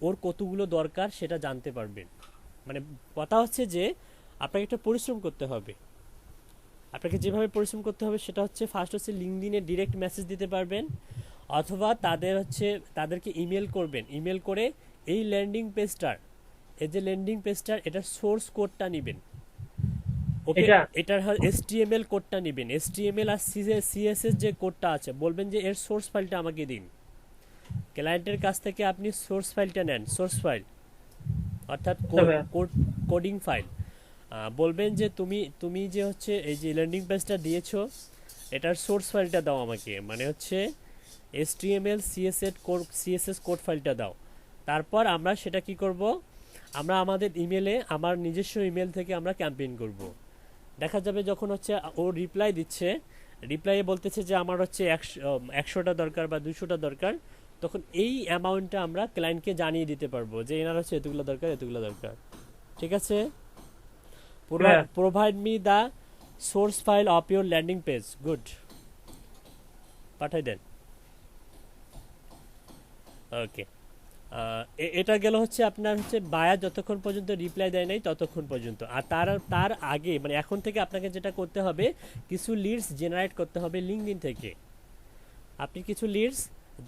ওর কতগুলো দরকার সেটা জানতে পারবেন মানে কথা হচ্ছে যে আপনাকে একটা পরিশ্রম করতে হবে আপনাকে যেভাবে পরিশ্রম করতে হবে সেটা হচ্ছে ফার্স্ট হচ্ছে লিঙ্কডিনে ডিরেক্ট মেসেজ দিতে পারবেন অথবা তাদেরকে ইমেল করবেন ইমেল করে এই ল্যান্ডিং পেজটার এই যে ল্যান্ডিং পেজটার এটার সোর্স কোডটা নেবেন ওকে এটার HTML কোডটা নেবেন HTML আর CSS যে কোডটা আছে বলবেন যে এর সোর্স ফাইলটা আমাকে দিন ক্লায়েন্টের কাছ থেকে আপনি সোর্স ফাইলটা নেন সোর্স ফাইল অর্থাৎ কোডিং ফাইল বলবেন যে তুমি যে হচ্ছে এই যে ল্যান্ডিং পেজটা দিয়েছো এটার সোর্স ফাইলটা দাও আমাকে মানে হচ্ছে HTML CSS কোড ফাইলটা দাও তারপর আমরা সেটা কি করব আমরা আমাদের ইমেলে আমার নিজস্ব ইমেল থেকে আমরা ক্যাম্পেইন করব দেখা যাবে যখন হচ্ছে ও রিপ্লাই দিচ্ছে রিপ্লাইয়ে বলতেছে যে আমার হচ্ছে 100টা দরকার বা 200টা দরকার তখন এই অ্যামাউন্টটা আমরা ক্লায়েন্টকে জানিয়ে দিতে পারবো যে এনার হচ্ছে এতগুলো দরকার ঠিক আছে provide me the source file of your landing page good পাঠাই দেন ওকে এটা গেল হচ্ছে আপনার হচ্ছে বায়ার যতক্ষণ পর্যন্ত রিপ্লাই দেয় নাই ততক্ষণ পর্যন্ত আর তার আগে মানে এখন থেকে আপনাকে যেটা করতে হবে কিছু লিডস জেনারেট করতে হবে লিঙ্কডিন থেকে আপনি কিছু লিডস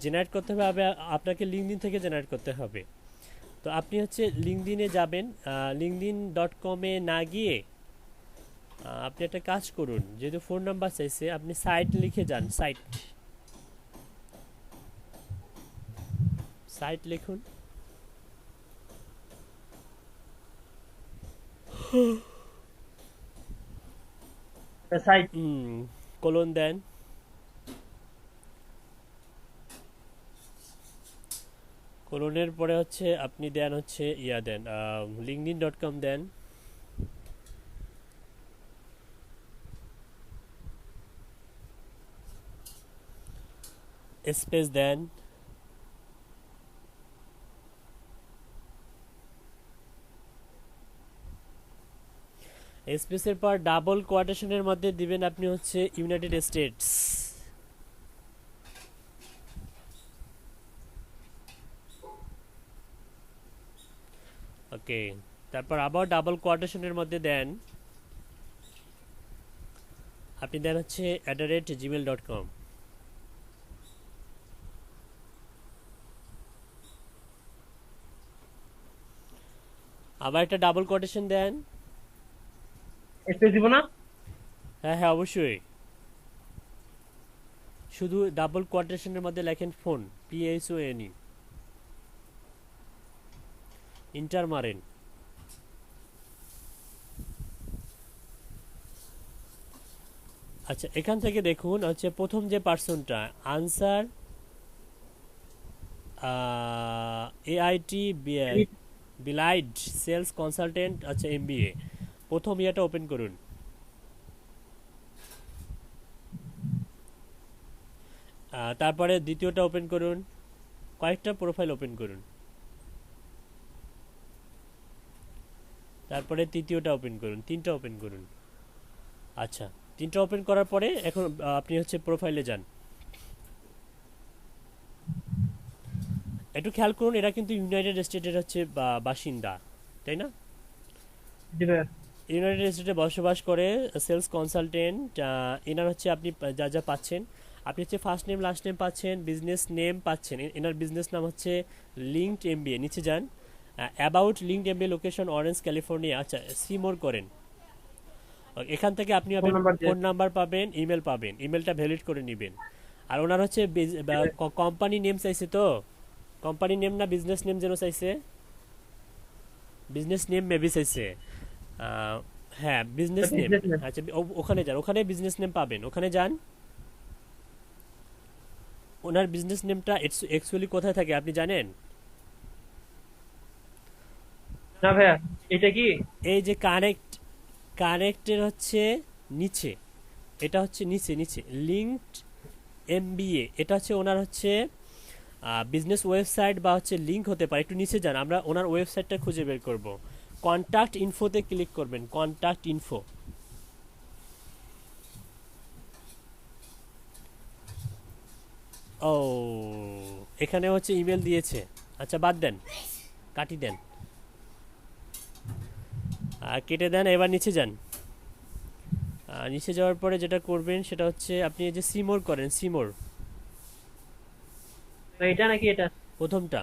জেনারেট করতে হবে আপনাকে লিঙ্কডিন থেকে জেনারেট করতে হবে তো আপনি হচ্ছে লিঙ্কডিনে যাবেন linkedin.com এ না গিয়ে আপনি একটা কাজ করুন যেহেতু ফোন নাম্বার চাইছে আপনি সাইট লিখে যান সাইট লিখুন সাইট কোলন দেন কোলনের পরে হচ্ছে আপনি দেন হচ্ছে দেন linkedin.com দেন স্পেস দেন স্পেসের পর ডাবল কোয়াটেশনের মধ্যে দিবেন আপনি হচ্ছে ইউনাইটেড স্টেটস। ওকে, তারপর আবার ডাবল কোয়াটেশনের মধ্যে দেন আপনি দেন হচ্ছে @gmail.com। আবার একটা ডাবল কোটেশন দেন। স্পেস দিব না? হ্যাঁ হ্যাঁ অবশ্যই, শুধু ডাবল কোটেশনের মধ্যে লেখেন ফোন, PHONE, ইন্টার মারেন। আচ্ছা, এখান থেকে দেখুন হচ্ছে প্রথম যে পার্সনটা আনসার AIT বিলাইড সেলস কনসালটেন্ট, আচ্ছা MBA, প্রথম ইয়েটা ওপেন করুন। তারপরে দ্বিতীয়টা ওপেন করুন, কয়েকটা প্রোফাইল ওপেন করুন। তারপরে তৃতীয়টা ওপেন করুন, তিনটা ওপেন করুন। আচ্ছা, তিনটা ওপেন করার পরে এখন আপনি হচ্ছে প্রোফাইলে যান। একটু খেয়াল করুন, এরা কিন্তু ইউনাইটেড স্টেটের হচ্ছে বাসিন্দা, তাই না? জি ভাইয়া। ইউনাইটেড স্টেটে বসবাস করে, সেলস কনসালটেন্ট। এনার হচ্ছে আপনি যা যা পাচ্ছেন, আপনি হচ্ছে ফার্স্ট নেম লাস্ট নেম পাচ্ছেন, বিজনেস নেম পাচ্ছেন, এনার বিজনেস নাম হচ্ছে লিঙ্কড MBA। নিচে যান, about linked MBA, location orange California. আচ্ছা, সিমোর করেন। এখান থেকে আপনি ফোন নাম্বার পাবেন, ইমেল পাবেন, ইমেলটা ভ্যালিড করে নেবেন। আর ওনার হচ্ছে কোম্পানি নেম চাইছে, তো কোম্পানি নেম না বিজনেস নেম যেন চাইছে, বিজনেস নেম মেবি চাইছে। হ্যাঁ বিজনেস নেম। আচ্ছা ওখানে যান, ওখানে বিজনেস নেম পাবেন, ওখানে যান। ওনার বিজনেস নেমটা অ্যাকচুয়ালি কোথায় থাকে আপনি জানেন? না ভাইয়া, এটা কি? এই যে কানেক্টের হচ্ছে নিচে, এটা হচ্ছে নিচে নিচে লিঙ্কড MBA, এটা হচ্ছে ওনার হচ্ছে বিজনেস ওয়েবসাইট বা হচ্ছে লিঙ্ক হতে পারে। একটু নিচে যান, আমরা ওনার ওয়েবসাইটটা খুঁজে বের করব। কন্ট্যাক্ট ইনফোতে ক্লিক করবেন, কন্ট্যাক্ট ইনফো। ও, এখানে হচ্ছে ইমেল দিয়েছে। আচ্ছা বাদ দেন, কাটি দেন, কেটে দেন। এবার নিচে যান, নিচে যাওয়ার পরে যেটা করবেন সেটা হচ্ছে আপনি এই যে সিমোর করেন, সিমোর এটা নাকি এটা? প্রথমটা।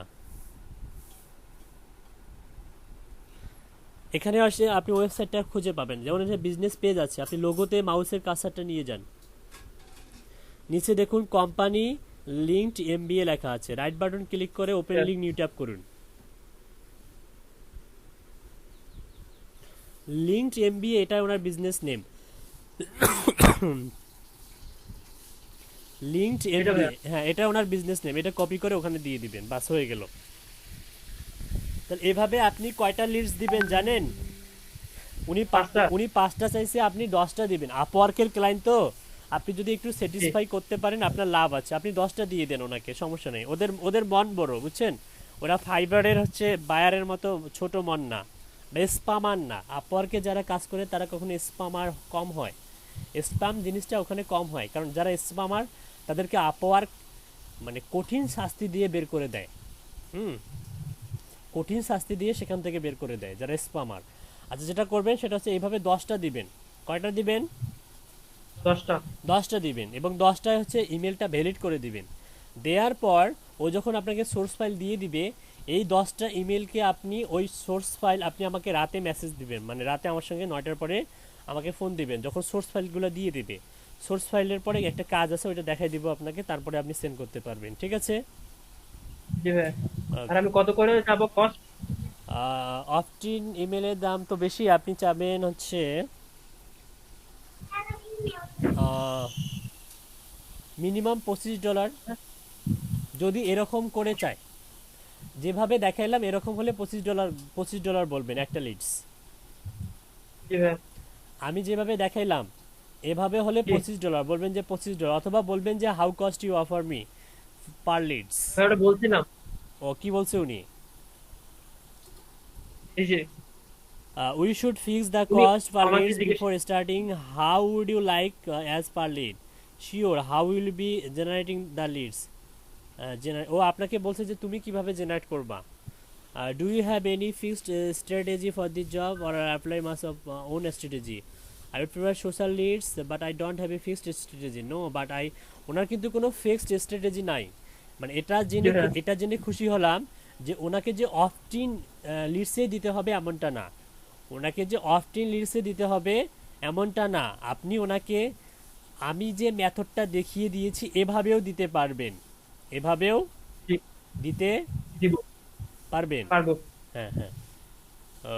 এখানে আসে আপনি ওয়েবসাইটটা খুঁজে পাবেন, যেমন একটা বিজনেস পেজ আছে, আপনি লোগোতে মাউসের কার্সারটা নিয়ে যান, নিচে দেখুন কোম্পানি লিঙ্কড MBA লেখা আছে, রাইট বাটন ক্লিক করে ওপেন লিঙ্ক নিউ ট্যাব করুন। লিঙ্কড MBA, এটা ওনার বিজনেস নেম, লিঙ্কড MBA। হ্যাঁ, এটা ওনার বিজনেস নেম, এটা কপি করে ওখানে দিয়ে দিবেন, বাস হয়ে গেল। তাহলে এভাবে আপনি কয়টা লিডস দিবেন জানেন? উনি 5টা চাইছে, আপনি 10টা দিবেন। আপওয়ার্কের ক্লায়েন্ট তো, আপনি যদি একটু স্যাটিসফাই করতে পারেন আপনার লাভ আছে, আপনি 10টা দিয়ে দেন ওনাকে, সমস্যা নেই। ওদের মন বড়, বুঝছেন? ওরা ফাইবারের হচ্ছে বায়ারের মতো ছোট মন না, বা স্পামার না। আপওয়ার্কে যারা কাজ করে তারা কখনো স্পামার কম হয়, স্পাম জিনিসটা ওখানে কম হয়, কারণ যারা স্পামার তাদেরকে আপওয়ার্ক মানে কঠিন শাস্তি দিয়ে বের করে দেয়। কঠিন শাস্তি দিয়ে সেখান থেকে বের করে দেয় যারা স্পামার। আচ্ছা, যেটা করবেন সেটা হচ্ছে এইভাবে 10টা দিবেন। কয়টা দিবেন? 10টা দিবেন, এবং 10টায় হচ্ছে ইমেলটা ভ্যালিড করে দিবেন। দেওয়ার পর ও যখন আপনাকে সোর্স ফাইল দিয়ে দিবে, এই 10টা ইমেলকে আপনি ওই সোর্স ফাইল আপনি আমাকে রাতে মেসেজ দিবেন, মানে রাতে আমার সঙ্গে 9টার পরে আমাকে ফোন দিবেন যখন সোর্স ফাইলগুলো দিয়ে দিবে। সোর্স ফাইলের পরে একটা কাজ আছে, ওইটা দেখাই দিব আপনাকে, তারপরে আপনি সেন্ড করতে পারবেন, ঠিক আছে? জি ভাই। আর আমি কত করে যাব কস্ট? অফটিন ইমেলের দাম তো বেশি, আপনি চাবেন হচ্ছে মিনিমাম $25। যদি এরকম করে চায়, যেভাবে দেখাইলাম এরকম হলে $25 বলবেন একটা লিডস। জি ভাই। আমি যেভাবে দেখাইলাম এভাবে হলে $25 বলবেন, যে $25, অথবা বলবেন যে how cost you offer me per leads. ওটা বলছিলাম। ও কি বলছে উনি? এই যে We should fix the তুমি cost per আমাকে leads জিজ্ঞেস before starting. How would you like as per lead? Sure. How will you be generating the leads? ও আপনাকে বলছে যে তুমি কিভাবে জেনারেট করবা। Do you have any fixed strategy for this job or apply myself own strategy? I would prefer social leads but I don't have a fixed strategy. No, but ওনার কিন্তু কোনো fixed strategy নাই। মানে এটা জেনে খুশি হলাম যে ওনাকে যে অফটিন লিডসে দিতে হবে এমনটা না, ওনাকে যে অফটিন লিডসে দিতে হবে এমনটা না। আপনি ওনাকে আমি যে মেথডটা দেখিয়ে দিয়েছি এভাবেও দিতে পারবেন, এভাবেও জি, দিতে দিব পারবেন। পারবো। হ্যাঁ হ্যাঁ,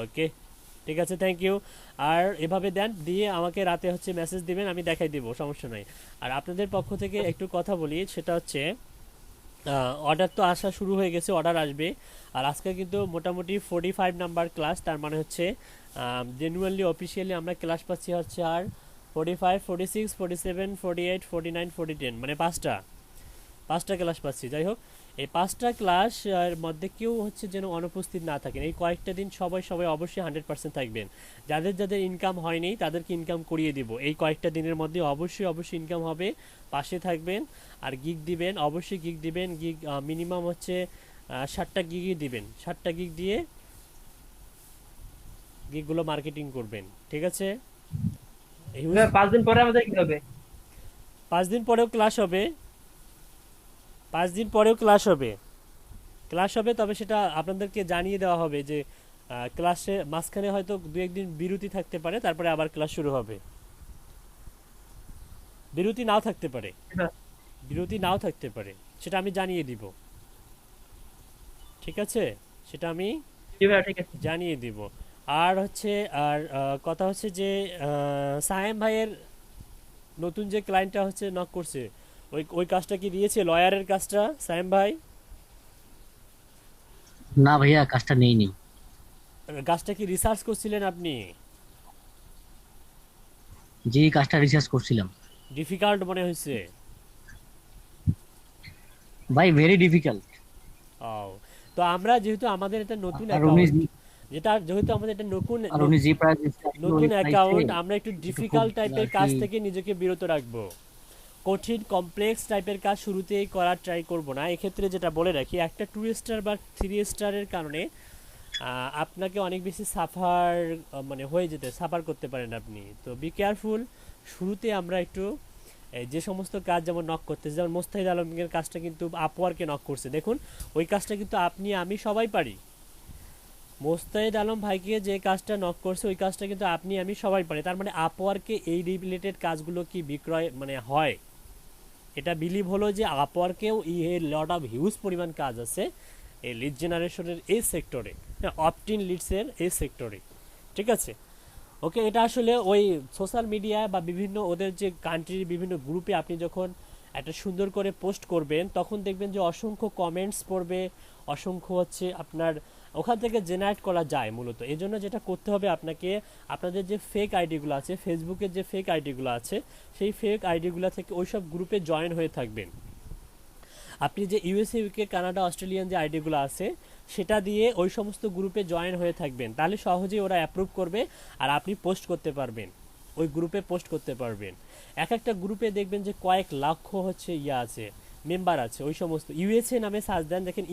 ওকে ঠিক আছে, থ্যাংক ইউ। আর এভাবে দেন, দিয়ে আমাকে রাতে হচ্ছে মেসেজ দিবেন, আমি দেখাই দিব, সমস্যা নাই। আর আপনাদের পক্ষ থেকে একটু কথা বলি, সেটা হচ্ছে অর্ডার তো আসা শুরু হয়ে গেছে, অর্ডার আসবে। আর আজকে কিন্তু মোটামুটি 45 নাম্বার ক্লাস, তার মানে হচ্ছে জেনুয়ালি অফিসিয়ালি আমরা ক্লাস পাচ্ছি হচ্ছে আর 45, 46, 47, 48, 49, 40, মানে পাঁচটা ক্লাস পাচ্ছি। যাই হোক, এই 5টা ক্লাস এর মধ্যে কেউ হচ্ছে যেন অনুপস্থিত না থাকেন। এই কয়েকটা দিন সবাই অবশ্যই 100% থাকবেন। যাদের ইনকাম হয়নি তাদেরকে ইনকাম করিয়ে দিব। এই কয়েকটা দিনের মধ্যে অবশ্যই ইনকাম হবে, পাশে থাকবেন। আর গিগ দিবেন, অবশ্যই গিগ দিবেন। গিগ মিনিমাম হচ্ছে 7টা গিগই দিবেন। 7টা গিগ দিয়ে গিগগুলো মার্কেটিং করবেন, ঠিক আছে? এই 5 দিন পরে আমাদের কি হবে? 5 দিন পরেও ক্লাস হবে, 5 দিন পরেও ক্লাস হবে, তবে সেটা আপনাদেরকে জানিয়ে দেওয়া হবে যে ক্লাসে মাঝখানে হয়তো 2-1 দিন বিরতি থাকতে পারে, তারপরে আবার ক্লাস শুরু হবে। বিরতি নাও থাকতে পারে, সেটা আমি জানিয়ে দিব, ঠিক আছে? সেটা আমি জি ভাইয়া, ঠিক আছে। জানিয়ে দিব। আর হচ্ছে কথা হচ্ছে যে সায়েম ভাইয়ের নতুন যে ক্লায়েন্টটা হচ্ছে নক করছে, ওই কাজটা কি দিয়েছে, লয়ারের কাজটা সায়েম ভাই? না ভাইয়া, কাজটা নেই। কাজটা কি রিসার্চ করছিলেন আপনি? যে কাজটা রিসার্চ করছিলাম ডিফিকাল্ট মনে হয়েছে? ভাই, ভেরি ডিফিকাল্ট। ও, তো আমরা যেহেতু আমাদের এটা নতুন আর উনি অ্যাকাউন্ট, যেহেতু আমাদের এটা আর উনি যে প্রাইস নতুন অ্যাকাউন্ট, আমরা একটু ডিফিকাল্ট টাইপের আর কাজ কি থেকে নিজেকে বিরত রাখবো। কঠিন কমপ্লেক্স টাইপের কাজ শুরুতেই করার ট্রাই করব না। এক্ষেত্রে যেটা বলে রাখি, একটা 2 স্টার বা 3 স্টারের কারণে আপনাকে অনেক বেশি মানে সাফার করতে পারেন আপনি। তো বি কেয়ারফুল। শুরুতে আমরা একটু যে সমস্ত কাজ যেমন নক করতেছে, যেমন মোস্তাহিদ আলমের কাজটা কিন্তু আপওয়ার্কে নক করছে, দেখুন ওই কাজটা কিন্তু আপনি আমি সবাই পারি। মোস্তাহিদ আলম ভাইকে যে কাজটা নক করছে ওই কাজটা কিন্তু আপনি আমি সবাই পারি। তার মানে আপওয়ার্কে এই রিলেটেড কাজগুলো কি বিক্রয় মানে হয়, এটা বিলিভ হলো যে আপওয়ার্কেও লট অফ হিউজ পরিমাণ কাজ আছে এই লিড জেনারেশনের এই সেক্টরে, অপটিন লিডসের এই সেক্টরে, ঠিক আছে? ওকে, এটা আসলে ওই সোশ্যাল মিডিয়া বা বিভিন্ন ওদের যে কান্ট্রির বিভিন্ন গ্রুপে আপনি যখন একটা সুন্দর করে পোস্ট করবেন তখন দেখবেন যে অসংখ্য কমেন্টস পড়বে, অসংখ্য হচ্ছে আপনার ওখান থেকে জেনারেট করা যায় মূলত। এই জন্য যেটা করতে হবে আপনাকে, আপনাদের যে ফেক আইডিগুলো আছে, ফেসবুকের যে ফেক আইডিগুলো আছে, সেই ফেক আইডিগুলো থেকে ওইসব গ্রুপে জয়েন হয়ে থাকবেন। আপনি যে ইউএসএ, ইউকে, কানাডা, অস্ট্রেলিয়ান যে আইডিগুলো আছে সেটা দিয়ে ওই সমস্ত গ্রুপে জয়েন হয়ে থাকবেন, তাহলে সহজেই ওরা অ্যাপ্রুভ করবে আর আপনি পোস্ট করতে পারবেন, ওই গ্রুপে পোস্ট করতে পারবেন। একটা গ্রুপে দেখবেন যে কয়েক লক্ষ হচ্ছে আছে, মেম্বার আছে। ওই সমস্ত ইউএসএ নামে সার্চ দেন, দেখেন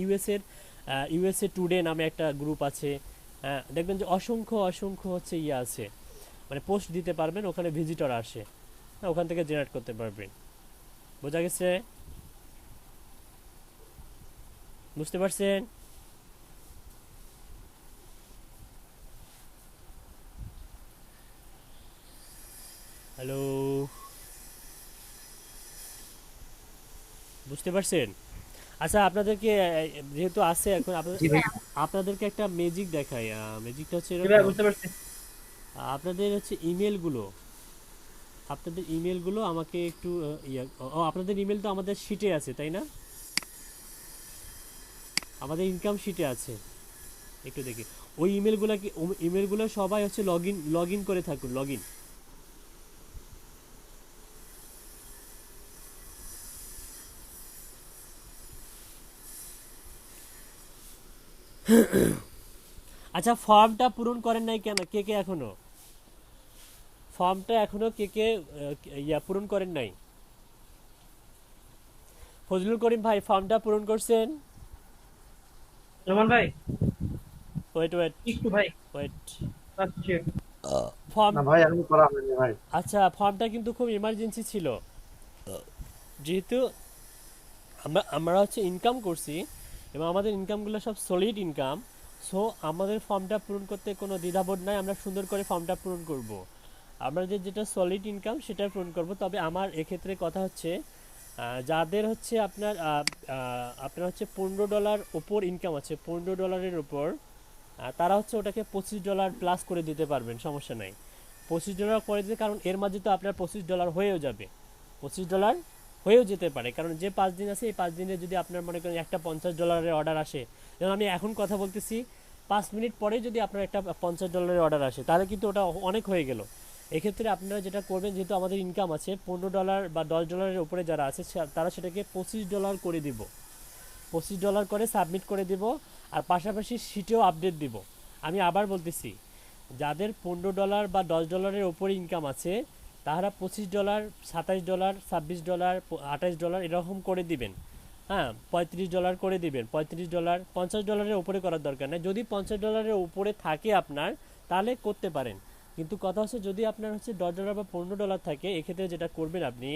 ইউএসএ টুডে নামে একটা গ্রুপ আছে, দেখবেন যে অসংখ্য হচ্ছে আছে, মানে পোস্ট দিতে পারবেন, ওখানে ভিজিটর আসে, ওখান থেকে জেনারেট করতে পারবেন। বোঝা গেছে? বুঝতে পারছেন? হ্যালো, বুঝতে পারছেন? আচ্ছা, আপনাদেরকে যেহেতু আছে এখন আপনাদেরকে একটা ম্যাজিক দেখাই। ম্যাজিকটা হচ্ছে জি ভাইয়া, এরকম, বুঝতে পারছি। আপনাদের হচ্ছে ইমেলগুলো আমাকে একটু আপনাদের ইমেল তো আমাদের শিটে আছে, তাই না? আমাদের ইনকাম শিটে আছে, একটু দেখি ওই ইমেলগুলো সবাই হচ্ছে লগ ইন করে থাকুন, লগ ইন। আচ্ছা, ফর্মটা পূরণ করেন নাই কেন? কে কে এখনো ফর্মটা এখনো কে কে পূরণ করেন নাই? ফজলুল করিম ভাই ফর্মটা পূরণ করছেন? রহমান ভাই ওয়েট ওয়েট একটু ভাই ওয়েট আসছি। ফর্ম না ভাই আমি করা হয়নি ভাই। আচ্ছা, ফর্মটা কিন্তু খুব ইমার্জেন্সি ছিল, যেহেতু আমরা হচ্ছে ইনকাম করছি এবং আমাদের ইনকামগুলো সব সলিড ইনকাম। সো আমাদের ফর্মটা পূরণ করতে কোনো দ্বিধাবোধ নাই, আমরা সুন্দর করে ফর্মটা পূরণ করব। আমাদের যেটা সলিড ইনকাম সেটা পূরণ করব। তবে আমার এক্ষেত্রে কথা হচ্ছে যাদের হচ্ছে আপনার হচ্ছে $15 ওপর ইনকাম আছে, $15 ওপর, তারা হচ্ছে ওটাকে $25 প্লাস করে দিতে পারবেন, সমস্যা নাই। $25 করে দিতে, কারণ এর মাঝে তো আপনার $25 হয়েও যাবে, $25 হয়েও যেতে পারে। কারণ যে 5 দিন আছে এই 5 দিনে যদি আপনার মনে করেন একটা $50 অর্ডার আসে, যেমন আমি এখন কথা বলতেছি 5 মিনিট পরে যদি আপনার একটা $50 অর্ডার আসে, তাহলে কিন্তু ওটা অনেক হয়ে গেল। এক্ষেত্রে আপনারা যেটা করবেন, যেহেতু আমাদের ইনকাম আছে $15 বা $10 উপরে যারা আছে তারা সেটাকে $25 করে দিব, $25 করে সাবমিট করে দিব। আর পাশাপাশি শিটেও আপডেট দিব। আমি আবার বলতেছি, যাদের $15 বা $10 উপরে ইনকাম আছে তারা $25, $27, $26, $28 এরকম করে দিবেন। হ্যাঁ, $35 করে দিবেন, $35, $50 উপরে করার দরকার নেই। যদি $50 উপরে থাকে আপনার, তাহলে করতে পারেন। কিন্তু কথা হচ্ছে যদি আপনার হচ্ছে $10 বা $15 থাকে, এক্ষেত্রে যেটা করবেন আপনি,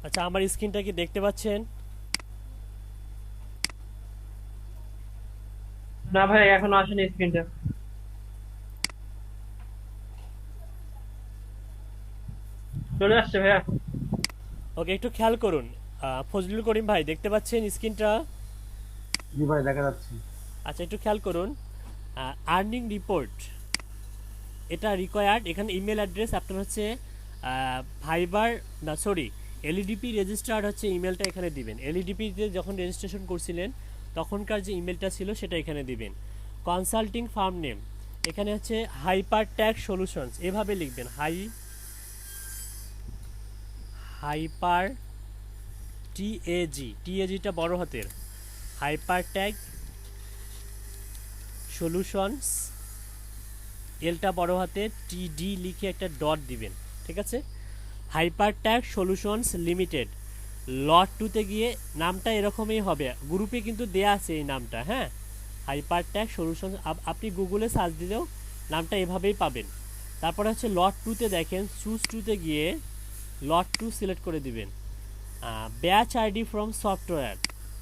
আচ্ছা আমার স্ক্রিনটা কি দেখতে পাচ্ছেন? না ভাই এখনো আসেনি স্ক্রিনটা। চলে আসছে ভাইয়া। ওকে, একটু খেয়াল করুন। ফজলুল করিম ভাই দেখতে পাচ্ছেন স্ক্রিনটা? জি ভাই দেখা যাচ্ছে। আচ্ছা, একটু খেয়াল করুন। আর্নিং রিপোর্ট এটা রিকোয়ার্ড। এখানে ইমেল অ্যাড্রেস আপনার হচ্ছে ফাইবার না সরি এলইডিপি রেজিস্টার্ড হচ্ছে ইমেলটা এখানে দিবেন। এলইডিপিতে যখন রেজিস্ট্রেশন করছিলেন তখনকার যে ইমেলটা ছিল সেটা এখানে দিবেন। কনসাল্টিং ফার্ম নেম এখানে হচ্ছে হাইপার ট্যাগ সলিউশনস, এভাবে লিখবেন, হাইপার টিএজিটা বড় হাতের, হাইপার ট্যাগ সলিউশনস, এলটা বড় হাতে, টিডি লিখে একটা ডট দিবেন, ঠিক আছে? Hyper Tag Solutions Limited. Lot 2তে গিয়ে নামটা এরকমই হবে, গ্রুপে কিন্তু দেয়া আছে এই নামটা। হ্যাঁ, হাইপার ট্যাগ সলিউশনস, আপনি গুগলে সার্চ দিলেও নামটা এভাবেই পাবেন। তারপরে হচ্ছে লট 2তে দেখেন, চুজ 2তে গিয়ে লট 2 সিলেক্ট করে দিবেন। Batch ID from software.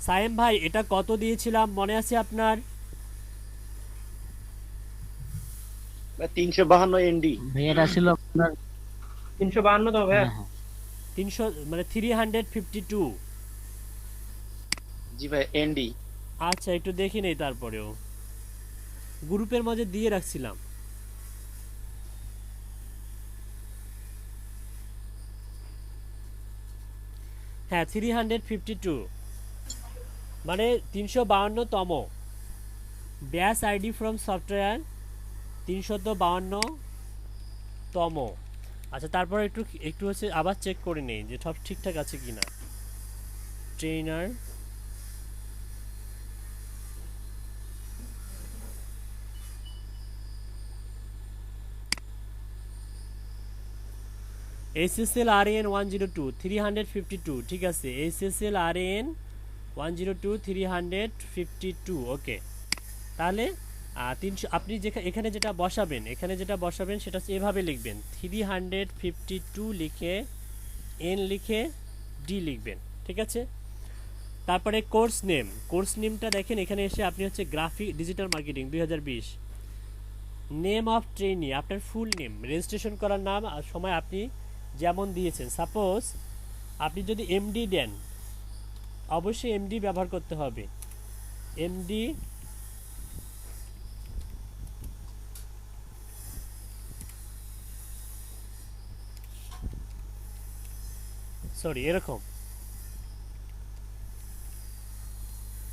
Sayem ভাই এটা কত দিয়েছিলাম মনে আছে আপনার? 352 এনডি। ভাই এটা ছিল আপনার 352 তো ভাইয়া। হ্যাঁ, হ্যাঁ। 300 মানে 352। জি ভাই এনডি। আচ্ছা একটু দেখি নেই, তারপরেও গ্রুপের মাঝে দিয়ে রাখছিলাম। হ্যাঁ 352 মানে 352তম। ব্যাচ আইডি ফ্রম সফটওয়্যার 352তম। আচ্ছা তারপর একটু একটু হচ্ছে আবার চেক করে নেই যে সব ঠিকঠাক আছে কিনা। ট্রেনার SSL RAN 102 352, ঠিক আছে, SSL RAN 102 352, ওকে। তাহলে 300 আপনি এখানে যেটা বসাবেন সেটা হচ্ছে এভাবে লিখবেন, 352 লিখে N লিখে D লিখবেন, ঠিক আছে? তারপরে কোর্স নেমটা দেখেন এখানে এসে আপনি হচ্ছে graphic digital marketing 2020। Name of trainee আপনার ফুল নেম, রেজিস্ট্রেশন করার নাম আর সময় আপনি যেমন দিয়েছেন। সাপোজ আপনি যদি এমডি দেন, অবশ্যই এমডি ব্যবহার করতে হবে। এমডি সরি এরকম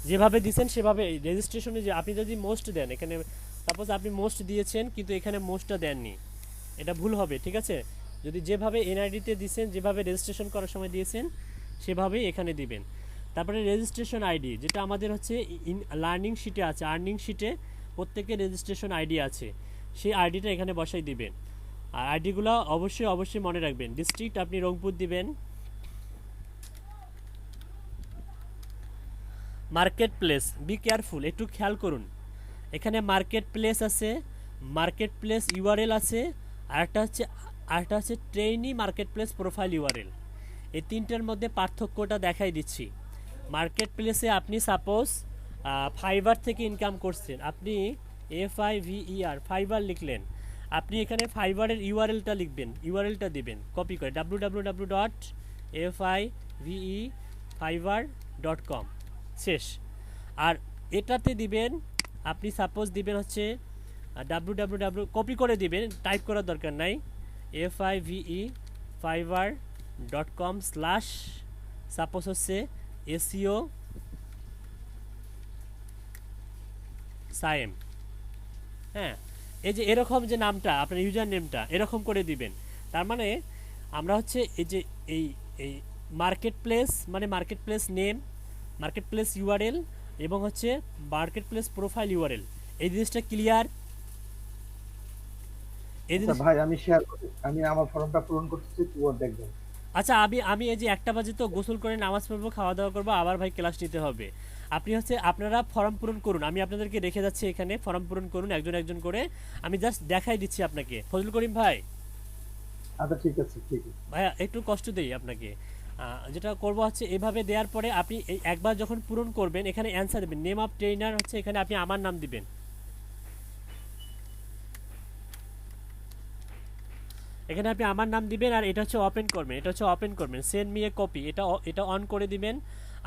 যেভাবে দিয়েছেন সেভাবে রেজিস্ট্রেশনে, যে আপনি যদি মোস্ট দেন, এখানে সাপোজ আপনি মোস্ট দিয়েছেন কিন্তু এখানে মোস্টটা দেননি, এটা ভুল হবে, ঠিক আছে? যদি যেভাবে এনআইডিতে দিয়েছেন, যেভাবে রেজিস্ট্রেশন করার সময় দিয়েছেন সেভাবেই এখানে দিবেন। তারপরে রেজিস্ট্রেশন আইডি, যেটা আমাদের হচ্ছে লার্নিং শিটে আছে, আর্নিং শিটে প্রত্যেকের রেজিস্ট্রেশন আইডি আছে, সেই আইডিটা এখানে বসাই দিবেন। আর আইডিগুলো অবশ্যই অবশ্যই মনে রাখবেন। ডিস্ট্রিক্ট আপনি রংপুর দিবেন। মার্কেট প্লেস, বি কেয়ারফুল, একটু খেয়াল করুন, এখানে মার্কেট প্লেস আছে, মার্কেট প্লেস ইউআরএল আছে, আরেকটা হচ্ছে trainee market place profile URL. এই তিনটার মধ্যে পার্থক্যটা দেখাই দিচ্ছি। মার্কেট প্লেসে আপনি সাপোজ ফাইবার থেকে ইনকাম করছেন, আপনি FIVER ফাইবার লিখলেন, আপনি এখানে ফাইবারের ইউআরএলটা লিখবেন, ইউআরএলটা দিবেন কপি করে www.fivefiver.com, শেষ। আর এটাতে দিবেন আপনি সাপোজ দিবেন হচ্ছে www, কপি করে দিবেন, টাইপ করার দরকার নাই, fivefiver.com স্ল্যাশ সাপোজ হচ্ছে SEO সায়েম। হ্যাঁ, এই যে এরকম যে নামটা আপনার ইউজার নেমটা এরকম করে দিবেন। তার মানে আমরা হচ্ছে এই যে এই এই মার্কেট প্লেস মানে market place name, market place URL এবং হচ্ছে মার্কেট প্লেস প্রোফাইল ইউআরএল, এই জিনিসটা ক্লিয়ার? এই জিনিস ভাই আমি শেয়ার করি, আমি আমার ফর্মটা পূরণ করতেছি, তুই ওর দেখবেন। আচ্ছা, আমি এই যে 1টা বাজে তো গোসল করে নামাজ পড়বো, খাওয়া দাওয়া করবো, আবার ভাই ক্লাস নিতে হবে। আপনি হচ্ছে আপনারা ফর্ম পূরণ করুন, আমি আপনাদেরকে রেখে যাচ্ছি এখানে, ফর্ম পূরণ করুন একজন একজন করে, আমি জাস্ট দেখাই দিচ্ছি আপনাকে। ফজল করিম ভাই, আচ্ছা ঠিক আছে, ঠিক আছে ভাইয়া একটু কষ্ট দেই আপনাকে। যেটা করবো হচ্ছে এভাবে দেওয়ার পরে আপনি এই একবার যখন পূরণ করবেন এখানে অ্যান্সার দেবেন, নেম অফ ট্রেনার হচ্ছে এখানে আপনি আমার নাম দিবেন, এখানে আপনি আমার নাম দিবেন। আর এটা হচ্ছে ওপেন করবেন, এটা হচ্ছে ওপেন করবেন, সেন্ড মি এ কপি, এটা অন করে দিবেন।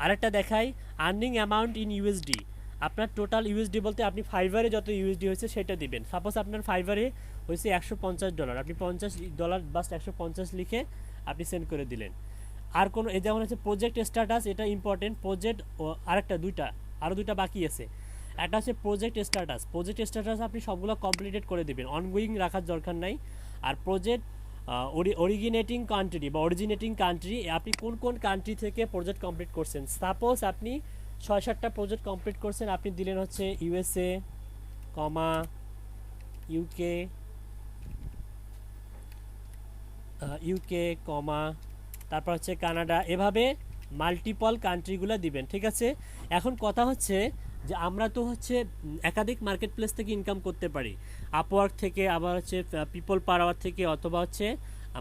আরেকটা দেখাই, আর্নিং অ্যামাউন্ট ইন ইউএসডি, আপনার টোটাল ইউএসডি বলতে আপনি ফাইবারে যত ইউএসডি হয়েছে সেটা দিবেন। সাপোজ আপনার ফাইবারে হয়েছে $150, আপনি $50 বাস 150 লিখে আপনি সেন্ড করে দিলেন। আর কোনো এই যেমন হচ্ছে প্রজেক্ট স্ট্যাটাস, এটা ইম্পর্টেন্ট, প্রজেক্ট আরও দুইটা বাকি আছে। একটা হচ্ছে প্রজেক্ট স্ট্যাটাস আপনি সবগুলো কমপ্লিটেড করে দেবেন, অনগোয়িং রাখার দরকার নাই। আর প্রজেক্ট অরিজিনেটিং কান্ট্রি, আপনি কোন কোন কান্ট্রি থেকে প্রজেক্ট কমপ্লিট করছেন। সাপোজ আপনি 6-7টা প্রজেক্ট কমপ্লিট করছেন, আপনি দিলেন হচ্ছে USA, UK, তারপর হচ্ছে কানাডা, এভাবে মাল্টিপল কান্ট্রিগুলো দিবেন, ঠিক আছে। এখন কথা হচ্ছে যে আমরা তো হচ্ছে একাধিক মার্কেট প্লেস থেকে ইনকাম করতে পারি, আপওয়ার্ক থেকে, আবার হচ্ছে পিপল পার আওয়ার থেকে, অথবা হচ্ছে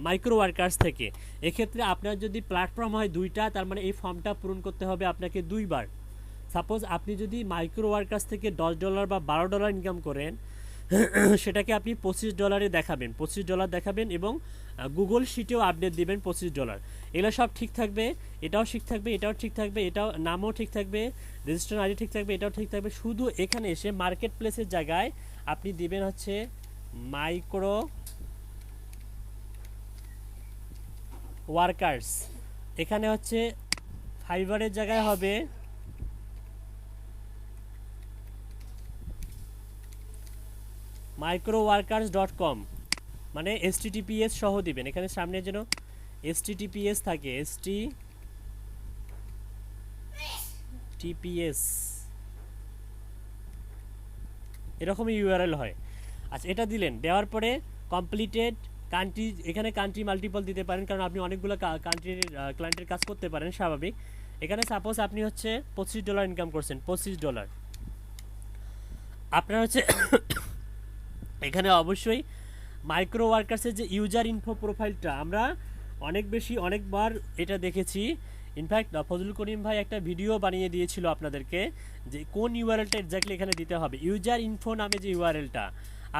মাইক্রো ওয়ার্কার্স থেকে। এক্ষেত্রে আপনার যদি প্ল্যাটফর্ম হয় 2টা, তার মানে এই ফর্মটা পূরণ করতে হবে আপনাকে 2বার। সাপোজ আপনি যদি মাইক্রো ওয়ার্কার্স থেকে $10 বা $12 ইনকাম করেন, সেটাকে আপনি $25 দেখাবেন, $25 দেখাবেন, এবং গুগল শিটেও আপডেট দিবেন $25। এগুলো সব ঠিক থাকবে, এটাও ঠিক থাকবে, এটাও ঠিক থাকবে, এটাও নামও ঠিক থাকবে, রেজিস্ট্রেশন আইডি ঠিক থাকবে, এটাও ঠিক থাকবে। শুধু এখানে এসে মার্কেট প্লেসের জায়গায় আপনি দিবেন হচ্ছে মাইক্রো ওয়ার্কার্স, এখানে হচ্ছে ফাইবারের জায়গায় হবে microworkers.com, মানে HTTPS সহ দিবেন, এখানে সামনে যেন HTTPS থাকে, HTTPS এরকমই ইউআরএল হয়। আচ্ছা, এটা দিলেন, দেওয়ার পরে কমপ্লিটেড কান্ট্রি, এখানে কান্ট্রি মাল্টিপল দিতে পারেন, কারণ আপনি অনেকগুলো কান্ট্রির ক্লায়েন্টের কাজ করতে পারেন, স্বাভাবিক। এখানে সাপোজ আপনি হচ্ছে $25 ইনকাম করছেন, $25 আপনার হচ্ছে এখানে অবশ্যই মাইক্রো ওয়ার্কার্সের যে ইউজার ইনফো প্রোফাইলটা আমরা অনেকবার এটা দেখেছি। ইনফ্যাক্ট ফজলুল করিম ভাই একটা ভিডিও বানিয়ে দিয়েছিল আপনাদেরকে যে কোন ইউআরএলটা এক্স্যাক্টলি এখানে দিতে হবে। ইউজার ইনফো নামে যে ইউআরএলটা,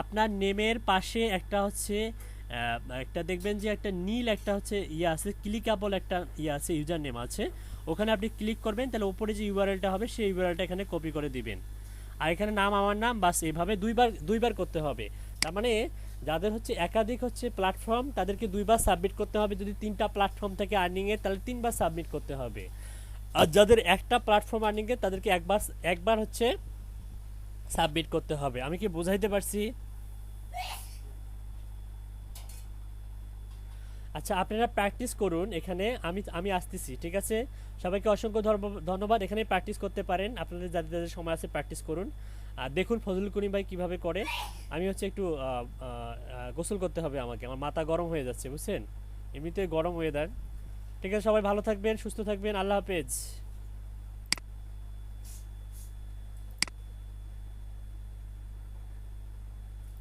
আপনার নেমের পাশে একটা হচ্ছে একটা দেখবেন যে একটা নীল একটা হচ্ছে আছে, ক্লিকাবল একটা আছে, ইউজার নেম আছে, ওখানে আপনি ক্লিক করবেন, তাহলে উপরে যে ইউআরএলটা হবে সেই ইউআরএলটা এখানে কপি করে দিবেন। আর এখানে নাম আমার নাম, বাস এভাবে দুইবার করতে হবে। তার মানে যাদের হচ্ছে একাধিক হচ্ছে প্ল্যাটফর্ম তাদেরকে 2বার সাবমিট করতে হবে। যদি 3টা প্ল্যাটফর্ম থেকে আর্নিংয়ে, তাহলে 3বার সাবমিট করতে হবে। আর যাদের একটা প্ল্যাটফর্ম আর্নিংয়ে তাদেরকে একবার হচ্ছে সাবমিট করতে হবে। আমি কি বোঝাইতে পারছি? আচ্ছা আপনারা প্র্যাকটিস করুন এখানে, আমি আসতেছি, ঠিক আছে? সবাইকে অসংখ্য ধন্যবাদ। এখানে প্র্যাকটিস করতে পারেন, আপনাদের যাদের যাদের সময় আছে প্র্যাকটিস করুন। আর দেখুন ফজলুল করিম ভাই কীভাবে করে। আমি হচ্ছে একটু গোসল করতে হবে আমাকে, আমার মাথা গরম হয়ে যাচ্ছে বুঝছেন, এমনিতে গরম ওয়েদার। ঠিক আছে, সবাই ভালো থাকবেন, সুস্থ থাকবেন, আল্লাহ হাফেজ।